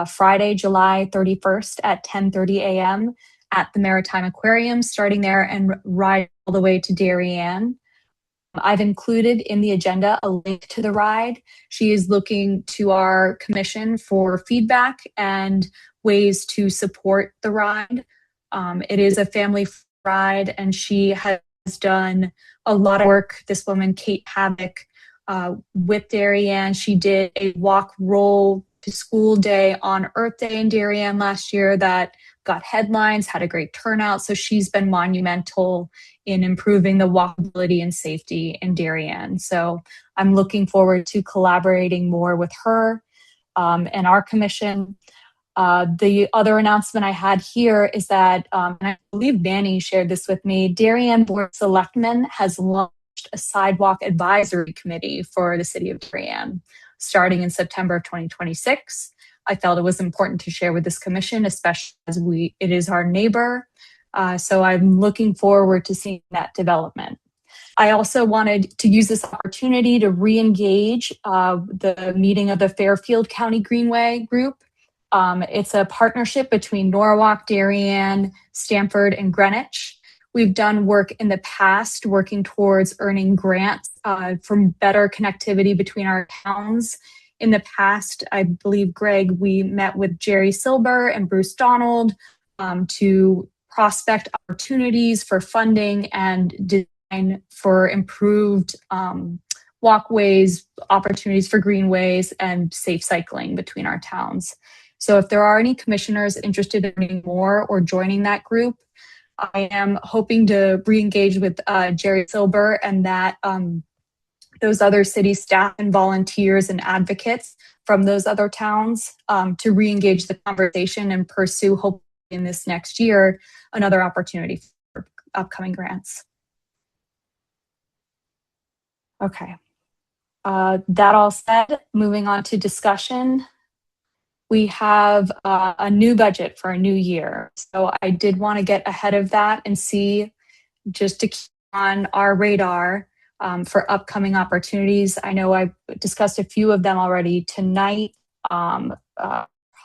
Friday, July 31st at 10:30 a.m. at the Maritime Aquarium, starting there and ride all the way to Darien. I've included in the agenda a link to the ride. She is looking to our commission for feedback and ways to support the ride. It is a family ride, and she has done a lot of work. This woman, Kate Havoc, with Darien. She did a walk roll to school day on Earth Day in Darien last year that got headlines, had a great turnout. So she's been monumental in improving the walkability and safety in Darien. So I'm looking forward to collaborating more with her and our commission. The other announcement I had here is that, and I believe Manny shared this with me, Darien Board of Selectmen has launched a sidewalk advisory committee for the city of Darien starting in September of 2026. I felt it was important to share with this commission, especially as it is our neighbor. So I'm looking forward to seeing that development. I also wanted to use this opportunity to re-engage the meeting of the Fairfield County Greenway Group. It's a partnership between Norwalk, Darien, Stamford, and Greenwich. We've done work in the past working towards earning grants for better connectivity between our towns. In the past, I believe, Greg, we met with Jerry Silber and Bruce Donald to prospect opportunities for funding and design for improved walkways, opportunities for greenways, and safe cycling between our towns. So if there are any commissioners interested in learning more or joining that group, I am hoping to re-engage with Jerry Silber and that those other city staff and volunteers and advocates from those other towns to re-engage the conversation and pursue, hopefully in this next year, another opportunity for upcoming grants. Okay. That all said, moving on to discussion. We have a new budget for a new year. So I did want to get ahead of that and see, just to keep on our radar for upcoming opportunities. I know I've discussed a few of them already tonight,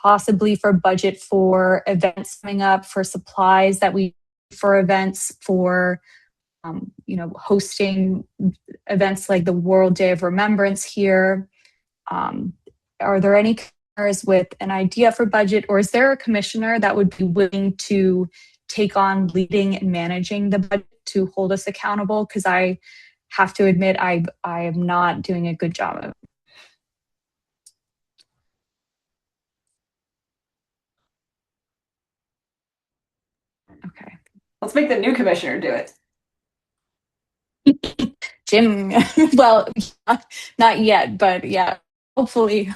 possibly for budget for events coming up, for supplies that we, for events, for hosting events like the World Day of Remembrance here. Are there any commissioners with an idea for budget, or is there a commissioner that would be willing to take on leading and managing the budget to hold us accountable? Because I have to admit, I am not doing a good job of it. Okay. Let's make the new commissioner do it. Jim, well, not yet, but yeah, hopefully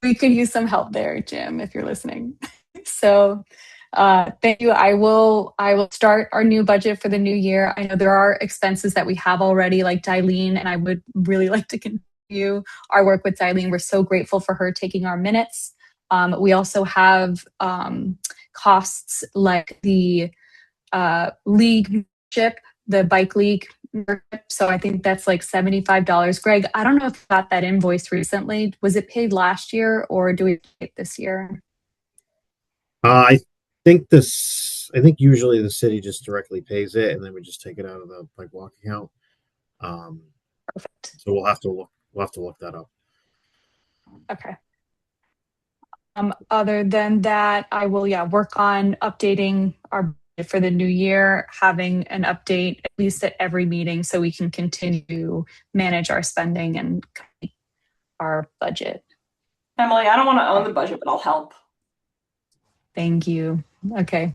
we could use some help there, Jim, if you're listening. So thank you. I will start our new budget for the new year. I know there are expenses that we have already, like Dylene, and I would really like to continue our work with Dylene. We're so grateful for her taking our minutes. We also have costs like the league membership, the bike league. So I think that's like $75. Greg, I don't know if you got that invoice recently. Was it paid last year or do we pay it this year? I think usually the city just directly pays it, and then we just take it out of the bike walk account. Perfect. So we'll have to look that up. Okay. Other than that, I will work on updating our budget for the new year, having an update at least at every meeting so we can continue to manage our spending and our budget. Emily, I don't want to own the budget, but I'll help. Thank you. Okay.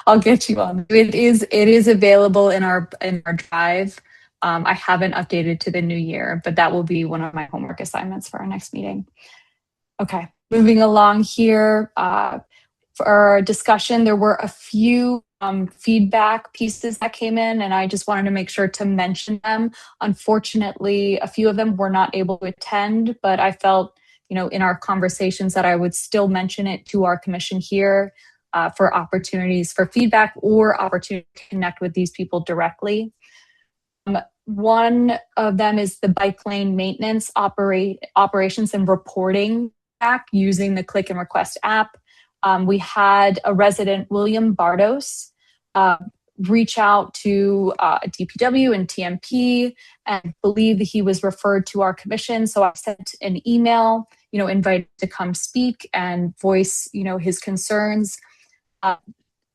I'll get you on. It is available in our drive. I haven't updated to the new year, but that will be one of my homework assignments for our next meeting. Okay, moving along here. For our discussion, there were a few feedback pieces that came in, and I just wanted to make sure to mention them. Unfortunately, a few of them were not able to attend, but I felt, in our conversations that I would still mention it to our commission here for opportunities for feedback or opportunity to connect with these people directly. One of them is the bike lane maintenance operations and reporting back using the Click and Request app. we had a resident, William Bardos, reach out to DPW and TMP and believe that he was referred to our commission. So I sent an email, invited to come speak and voice, his concerns.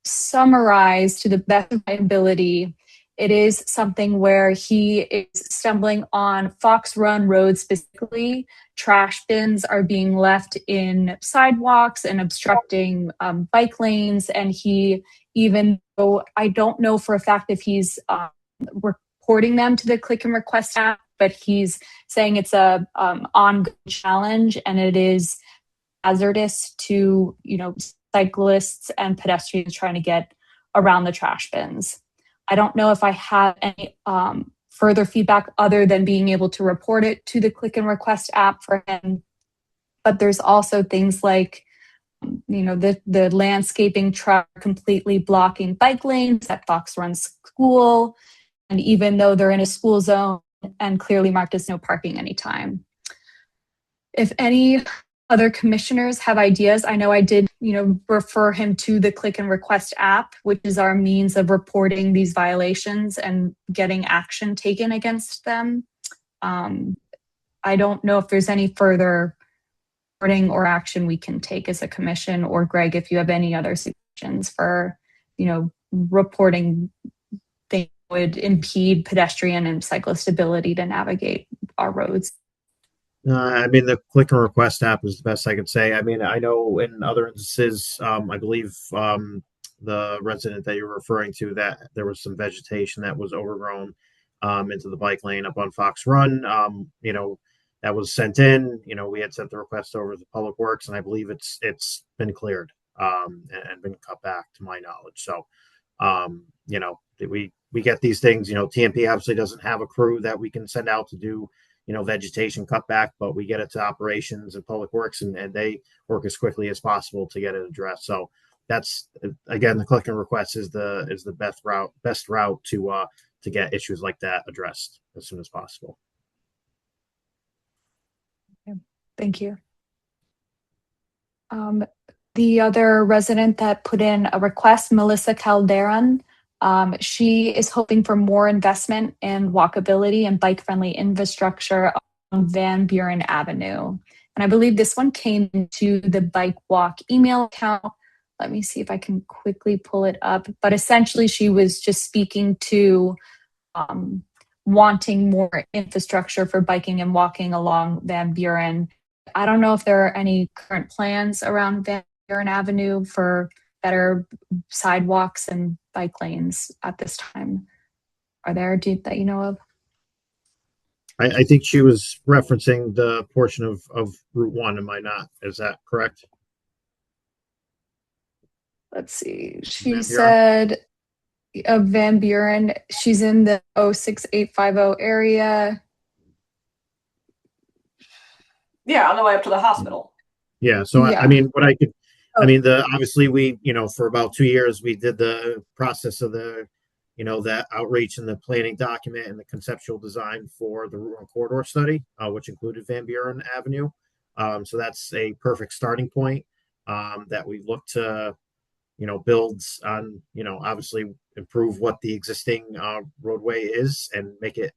Summarized to the best of my ability, it is something where he is stumbling on Fox Run Road specifically. Trash bins are being left in sidewalks and obstructing bike lanes. And he, even though I don't know for a fact if he's reporting them to the Click and Request app, but he's saying it's a ongoing challenge and it is hazardous to, cyclists and pedestrians trying to get around the trash bins. I don't know if I have any further feedback other than being able to report it to the Click and Request app for him. But there's also things like, the landscaping truck completely blocking bike lanes at Fox Run School. And even though they're in a school zone and clearly marked as no parking anytime. If any other commissioners have ideas, I know I did, refer him to the Click and Request app, which is our means of reporting these violations and getting action taken against them. I don't know if there's any further reporting or action we can take as a commission, or Greg, if you have any other suggestions for, reporting things that would impede pedestrian and cyclist ability to navigate our roads. The Click and Request app is the best I could say. I know in other instances, I believe the resident that you're referring to, that there was some vegetation that was overgrown into the bike lane up on Fox Run. That was sent in. We had sent the request over to Public Works, and I believe it's been cleared and been cut back, to my knowledge. So, we get these things. TMP obviously doesn't have a crew that we can send out to do vegetation cutback, but we get it to operations and Public Works, and they work as quickly as possible to get it addressed. So that's, again, the Click and Request is the best route to get issues like that addressed as soon as possible. Thank you. The other resident that put in a request, Melissa Calderon, she is hoping for more investment in walkability and bike-friendly infrastructure on Van Buren Avenue. And I believe this one came into the Bike Walk email account. Let me see if I can quickly pull it up. But essentially, she was just speaking to wanting more infrastructure for biking and walking along Van Buren. I don't know if there are any current plans around Van Buren Avenue for better sidewalks and bike lanes at this time. Are there that you know of? I think she was referencing the portion of Route 1. Am I not? Is that correct? Let's see. She said of Van Buren, she's in the 06850 area. Yeah, on the way up to the hospital. Yeah. So yeah. Obviously we, for about 2 years, we did the process of the, that outreach and the planning document and the conceptual design for the Route 1 corridor study, which included Van Buren Avenue. So that's a perfect starting point that we look to, build on, obviously improve what the existing roadway is and make it,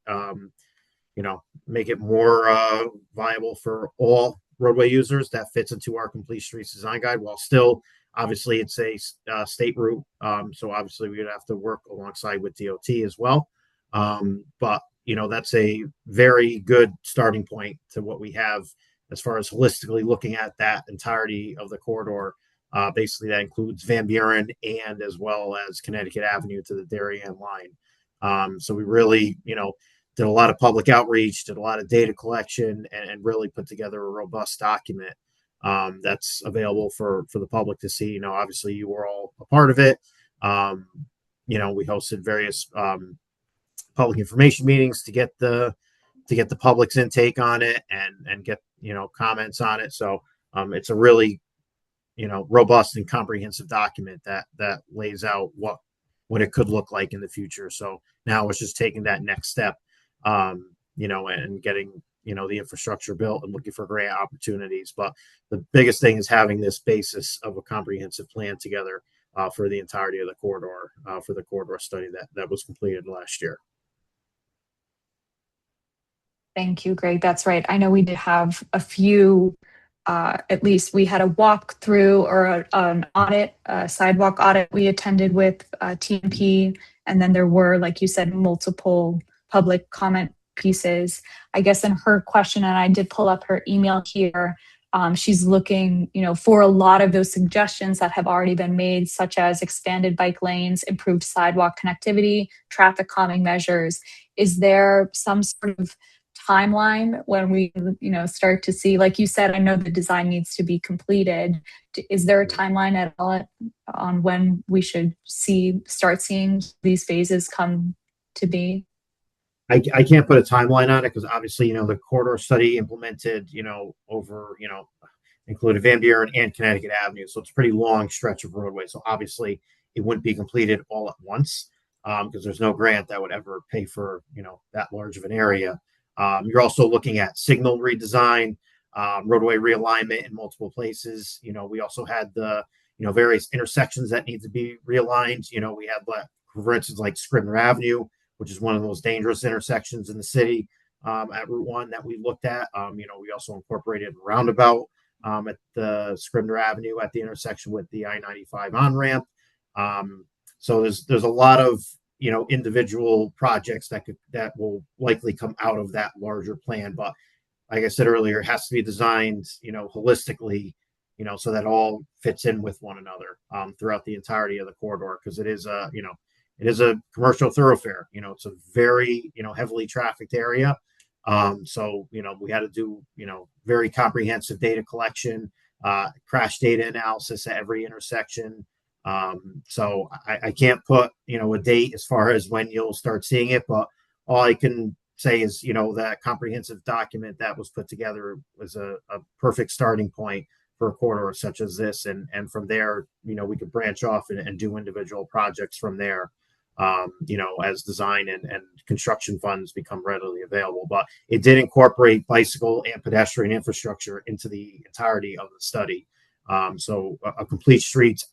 make it more viable for all roadway users. That fits into our Complete Streets Design Guide, while still, obviously, it's a state route. So obviously we would have to work alongside with DOT as well. But, that's a very good starting point to what we have as far as holistically looking at that entirety of the corridor. Basically, that includes Van Buren and as well as Connecticut Avenue to the Darien line. So we really, did a lot of public outreach, did a lot of data collection, and really put together a robust document that's available for the public to see. Obviously you were all a part of it. We hosted various public information meetings to get the public's intake on it and get comments on it. So it's a really robust and comprehensive document that lays out what it could look like in the future. So now it's just taking that next step, and getting the infrastructure built and looking for grant opportunities. But the biggest thing is having this basis of a comprehensive plan together for the entirety of the corridor, for the corridor study that was completed last year. Thank you, Greg. That's right. I know we did have a few, at least we had a walkthrough or an audit, a sidewalk audit we attended with TMP. And then there were, like you said, multiple public comment pieces. I guess in her question, and I did pull up her email here, she's looking, for a lot of those suggestions that have already been made, such as expanded bike lanes, improved sidewalk connectivity, traffic calming measures. Is there some sort of timeline when we, start to see, like you said, I know the design needs to be completed. Is there a timeline at all on when we should start seeing these phases come to be? I can't put a timeline on it because obviously, the corridor study implemented, over, included Van Buren and Connecticut Avenue. So it's a pretty long stretch of roadway. So obviously it wouldn't be completed all at once because there's no grant that would ever pay for, that large of an area. You're also looking at signal redesign, roadway realignment in multiple places. We also had the, various intersections that need to be realigned. We had, for instance, like Scribner Avenue, which is one of the most dangerous intersections in the city at Route 1 that we looked at. We also incorporated a roundabout at the Scribner Avenue at the intersection with the I-95 on-ramp. So there's a lot of, individual projects that will likely come out of that larger plan. But like I said earlier, it has to be designed, holistically, so that all fits in with one another throughout the entirety of the corridor, because it is a commercial thoroughfare. It's a very, heavily trafficked area. So, we had to do, very comprehensive data collection, crash data analysis at every intersection. So I can't put, a date as far as when you'll start seeing it, but all I can say is, that comprehensive document that was put together was a perfect starting point for a corridor such as this. And from there, we could branch off and do individual projects from there. As design and construction funds become readily available. But it did incorporate bicycle and pedestrian infrastructure into the entirety of the study. So a complete streets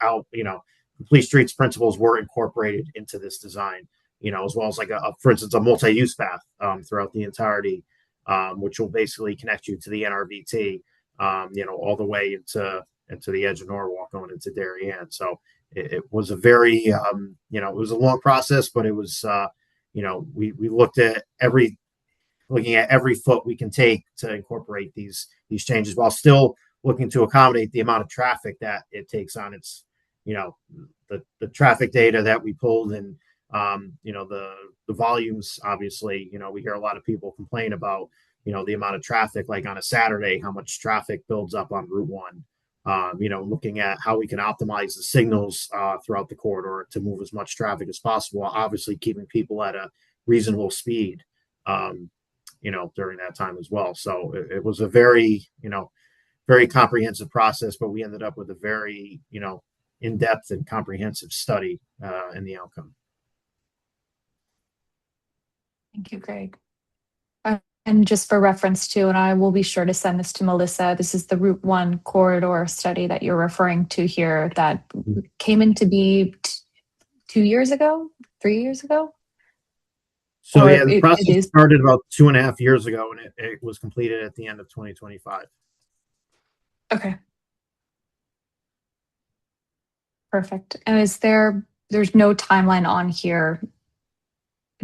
principles were incorporated into this design, as well as for instance, a multi-use path throughout the entirety, which will basically connect you to the NRVT, all the way into the edge of Norwalk going into Darien. So it was a very, it was a long process, but it was, we looked at looking at every foot we can take to incorporate these changes while still looking to accommodate the amount of traffic that it takes on. Its, the traffic data that we pulled and, the volumes, obviously, we hear a lot of people complain about, the amount of traffic, like on a Saturday, how much traffic builds up on Route 1. Looking at how we can optimize the signals throughout the corridor to move as much traffic as possible, obviously keeping people at a reasonable speed, during that time as well. So it was a very, very comprehensive process, but we ended up with a very, in-depth and comprehensive study in the outcome. Thank you, Greg. And just for reference too, and I will be sure to send this to Melissa, this is the Route 1 corridor study that you're referring to here that came into be 2 years ago, 3 years ago? So yeah, the process started about 2.5 years ago, and it was completed at the end of 2025. Okay. Perfect. And there's no timeline on here,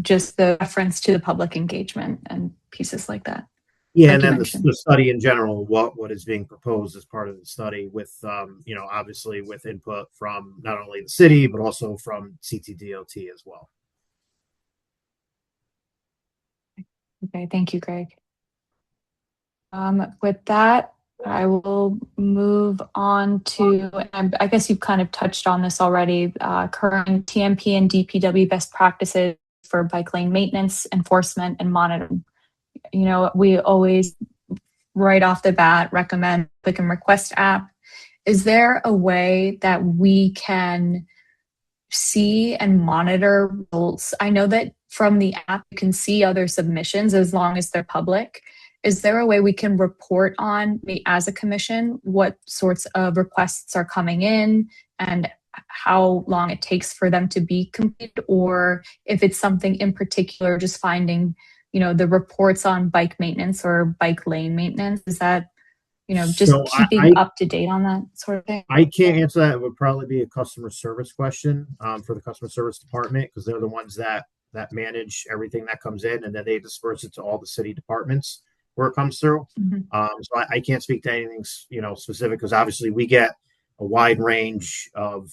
just the reference to the public engagement and pieces like that? Yeah, and then the study in general, what is being proposed as part of the study with, obviously with input from not only the city, but also from CTDOT as well. Okay, thank you, Greg. With that, I will move on to, I guess you've kind of touched on this already, current TMP and DPW best practices for bike lane maintenance, enforcement, and monitoring. We always, right off the bat, recommend Click and Request app. Is there a way that we can see and monitor results? I know that from the app, you can see other submissions as long as they're public. is there a way we can report on, as a commission, what sorts of requests are coming in and how long it takes for them to be completed? Or if it's something in particular, just finding, the reports on bike maintenance or bike lane maintenance, is that, just So keeping up to date on that sort of thing? I can't answer that. It would probably be a customer service question for the customer service department, because they're the ones that manage everything that comes in, and then they disperse it to all the city departments where it comes through. So I can't speak to anything specific, because obviously we get a wide range of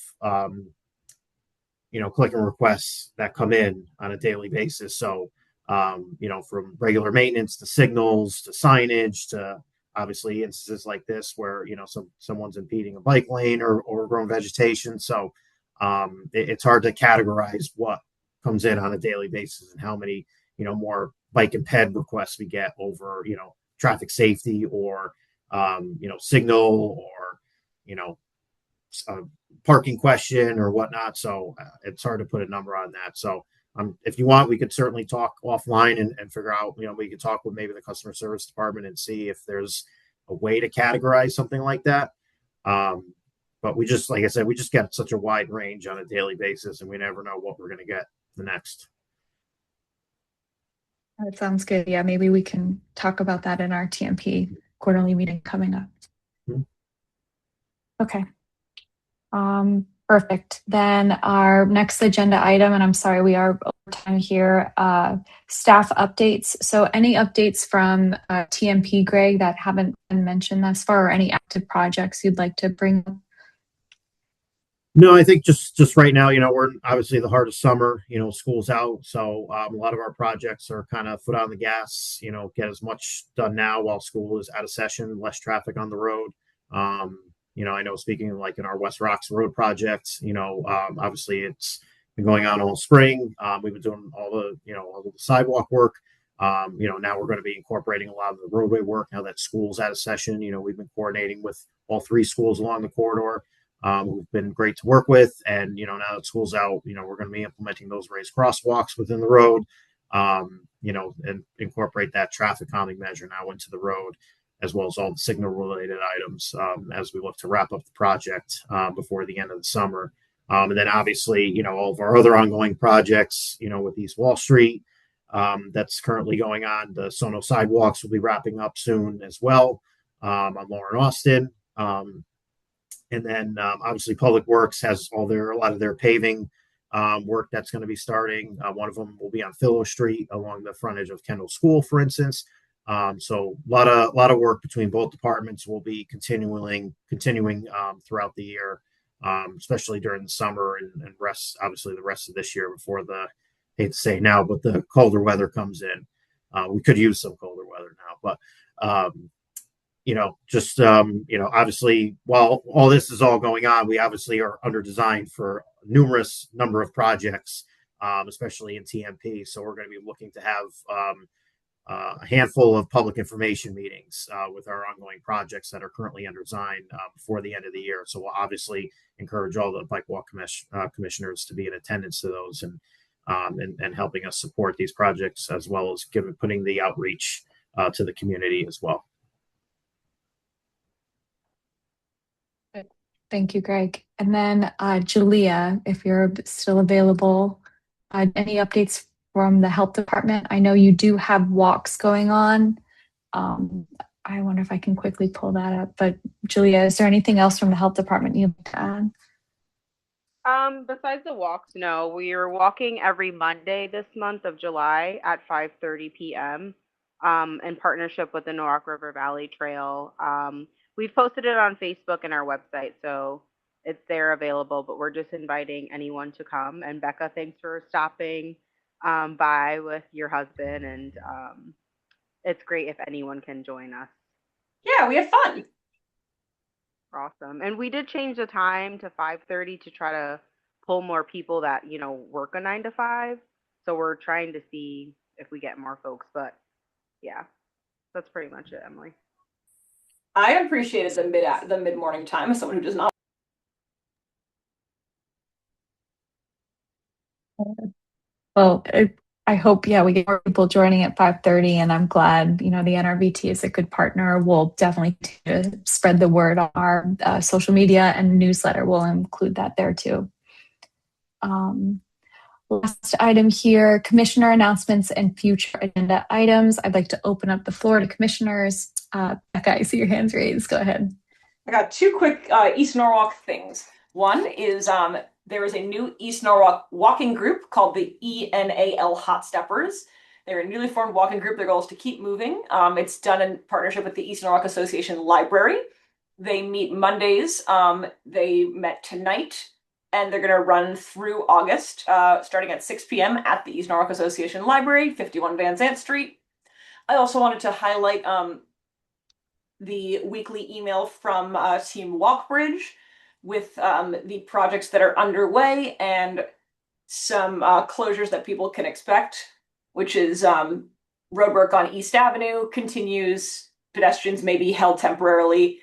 clicking requests that come in on a daily basis. So from regular maintenance to signals to signage to obviously instances like this where someone's impeding a bike lane or overgrown vegetation. So it's hard to categorize what comes in on a daily basis and how many more bike and ped requests we get over traffic safety or signal or a parking question or whatnot. So it's hard to put a number on that. So if you want, we could certainly talk offline and figure out, we could talk with maybe the customer service department and see if there's a way to categorize something like that. But we just, like I said, we just get such a wide range on a daily basis, and we never know what we're going to get the next. That sounds good. Yeah, maybe we can talk about that in our TMP quarterly meeting coming up. Okay. Perfect. Then our next agenda item, and I'm sorry, we are over time here, staff updates. So any updates from TMP, Greg, that haven't been mentioned thus far, or any active projects you'd like to bring up? No, I think just right now, we're obviously the heart of summer, school's out. So a lot of our projects are kind of foot on the gas, get as much done now while school is out of session, less traffic on the road. I know speaking like in our West Rocks Road project, obviously it's been going on all spring. We've been doing all the sidewalk work. Now we're going to be incorporating a lot of the roadway work now that school's out of session. We've been coordinating with all 3 schools along the corridor. Who've been great to work with. And, now that school's out, we're going to be implementing those raised crosswalks within the road, and incorporate that traffic calming measure now into the road, as well as all the signal related items as we look to wrap up the project before the end of the summer. And then obviously, all of our other ongoing projects, with East Wall Street, that's currently going on. The Sono sidewalks will be wrapping up soon as well on Lauren Austin. And then obviously Public Works has a lot of their paving work that's going to be starting. One of them will be on Philo Street along the frontage of Kendall School, for instance. So a lot of work between both departments will be continuing throughout the year, especially during the summer and obviously the rest of this year before hate to say now, but the colder weather comes in. We could use some colder weather now, but obviously while all this is all going on, we obviously are under design for numerous number of projects, especially in TMP. So we're going to be looking to have a handful of public information meetings with our ongoing projects that are currently under design before the end of the year. So we'll obviously encourage all the bike walk commissioners to be in attendance to those and helping us support these projects, as well as putting the outreach to the community as well. Thank you, Greg. And then Julia, if you're still available, any updates from the health department? I know you do have walks going on. I wonder if I can quickly pull that up. But Julia, is there anything else from the health department you'd like to add? Besides the walks, no. We are walking every Monday this month of July at 5:30 p.m. In partnership with the Norwalk River Valley Trail. We've posted it on Facebook and our website, so it's there available, but we're just inviting anyone to come. And Becca, thanks for stopping by with your husband, and it's great if anyone can join us. Yeah, we had fun. Awesome. And we did change the time to 5:30 to try to pull more people that, work a 9 to 5. So we're trying to see if we get more folks, but yeah, that's pretty much it, Emily. I appreciated the mid-morning time as someone who does not. Well, I hope, yeah, we get more people joining at 5:30, and I'm glad, the NRVT is a good partner. We'll definitely continue to spread the word on our social media and newsletter. We'll include that there too. Last item here, commissioner announcements and future agenda items. I'd like to open up the floor to commissioners. Becca, I see your hands raised. Go ahead. I got two quick East Norwalk things. One is there is a new East Norwalk walking group called the ENAL Hot Steppers. They're a newly formed walking group. Their goal is to keep moving. It's done in partnership with the East Norwalk Association Library. They meet Mondays. They met tonight, and they're going to run through August, starting at 6 p.m. at the East Norwalk Association Library, 51 Van Zant Street. I also wanted to highlight the weekly email from Team Walkbridge with the projects that are underway and some closures that people can expect, which is road work on East Avenue continues. Pedestrians may be held temporarily.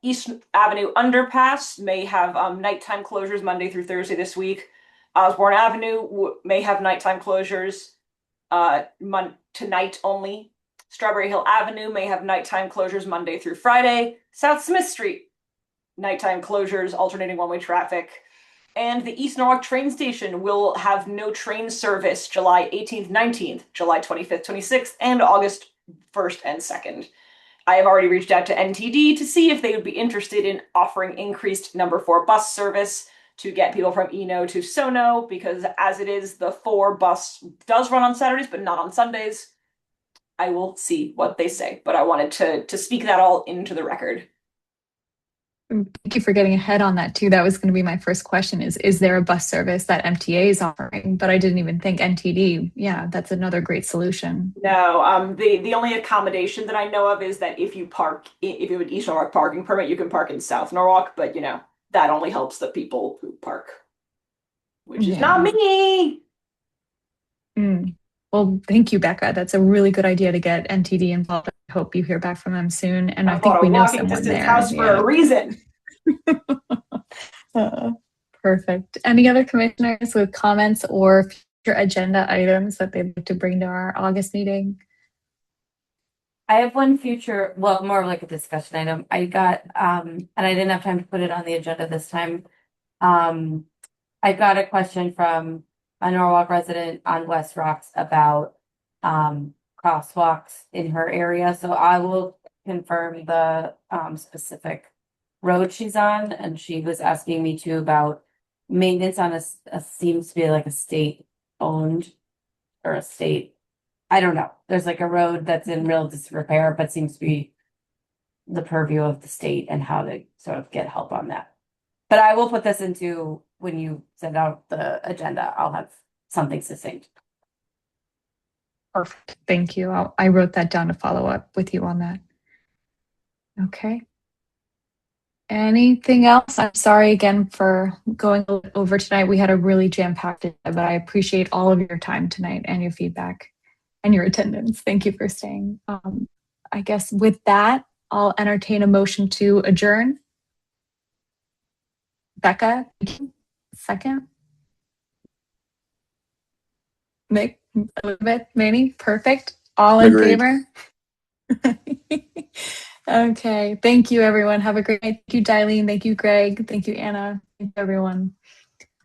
East Avenue underpass may have nighttime closures Monday through Thursday this week. Osborne Avenue may have nighttime closures tonight only. Strawberry Hill Avenue may have nighttime closures Monday through Friday. South Smith Street, nighttime closures, alternating one-way traffic. And the East Norwalk train station will have no train service July 18th, 19th, July 25th, 26th, and August 1st and 2nd. I have already reached out to NTD to see if they would be interested in offering increased number 4 bus service to get people from Eno to Sono, because as it is, the 4 bus does run on Saturdays, but not on Sundays. I will see what they say, but I wanted to speak that all into the record. Thank you for getting ahead on that too. That was going to be my first question is there a bus service that MTA is offering? But I didn't even think NTD. Yeah, that's another great solution. No, the only accommodation that I know of is that if you have an East Norwalk parking permit, you can park in South Norwalk, but that only helps the people who park, which is not me. Well, thank you, Becca. That's a really good idea to get NTD involved. I hope you hear back from them soon. And I think we know someone there. House for a reason. Perfect. Any other commissioners with comments or future agenda items that they'd like to bring to our August meeting? I have one future, well, more like a discussion item. I got, and I didn't have time to put it on the agenda this time. I got a question from a Norwalk resident on West Rocks about crosswalks in her area. So I will confirm the specific road she's on. And she was asking me too about maintenance on a seems to be like a state owned or a state. I don't know. There's like a road that's in real disrepair, but seems to be the purview of the state and how to sort of get help on that. But I will put this into when you send out the agenda, I'll have something succinct. Perfect. Thank you. I wrote that down to follow up with you on that. Okay. Anything else? I'm sorry again for going over tonight. We had a really jam-packed day, but I appreciate all of your time tonight and your feedback and your attendance. Thank you for staying. I guess with that, I'll entertain a motion to adjourn. Becca, second. Nick, Elizabeth, Manny, perfect. All in favor? Okay. Thank you, everyone. Have a great night. Thank you, Darlene. Thank you, Greg. Thank you, Anna. Thank you, everyone.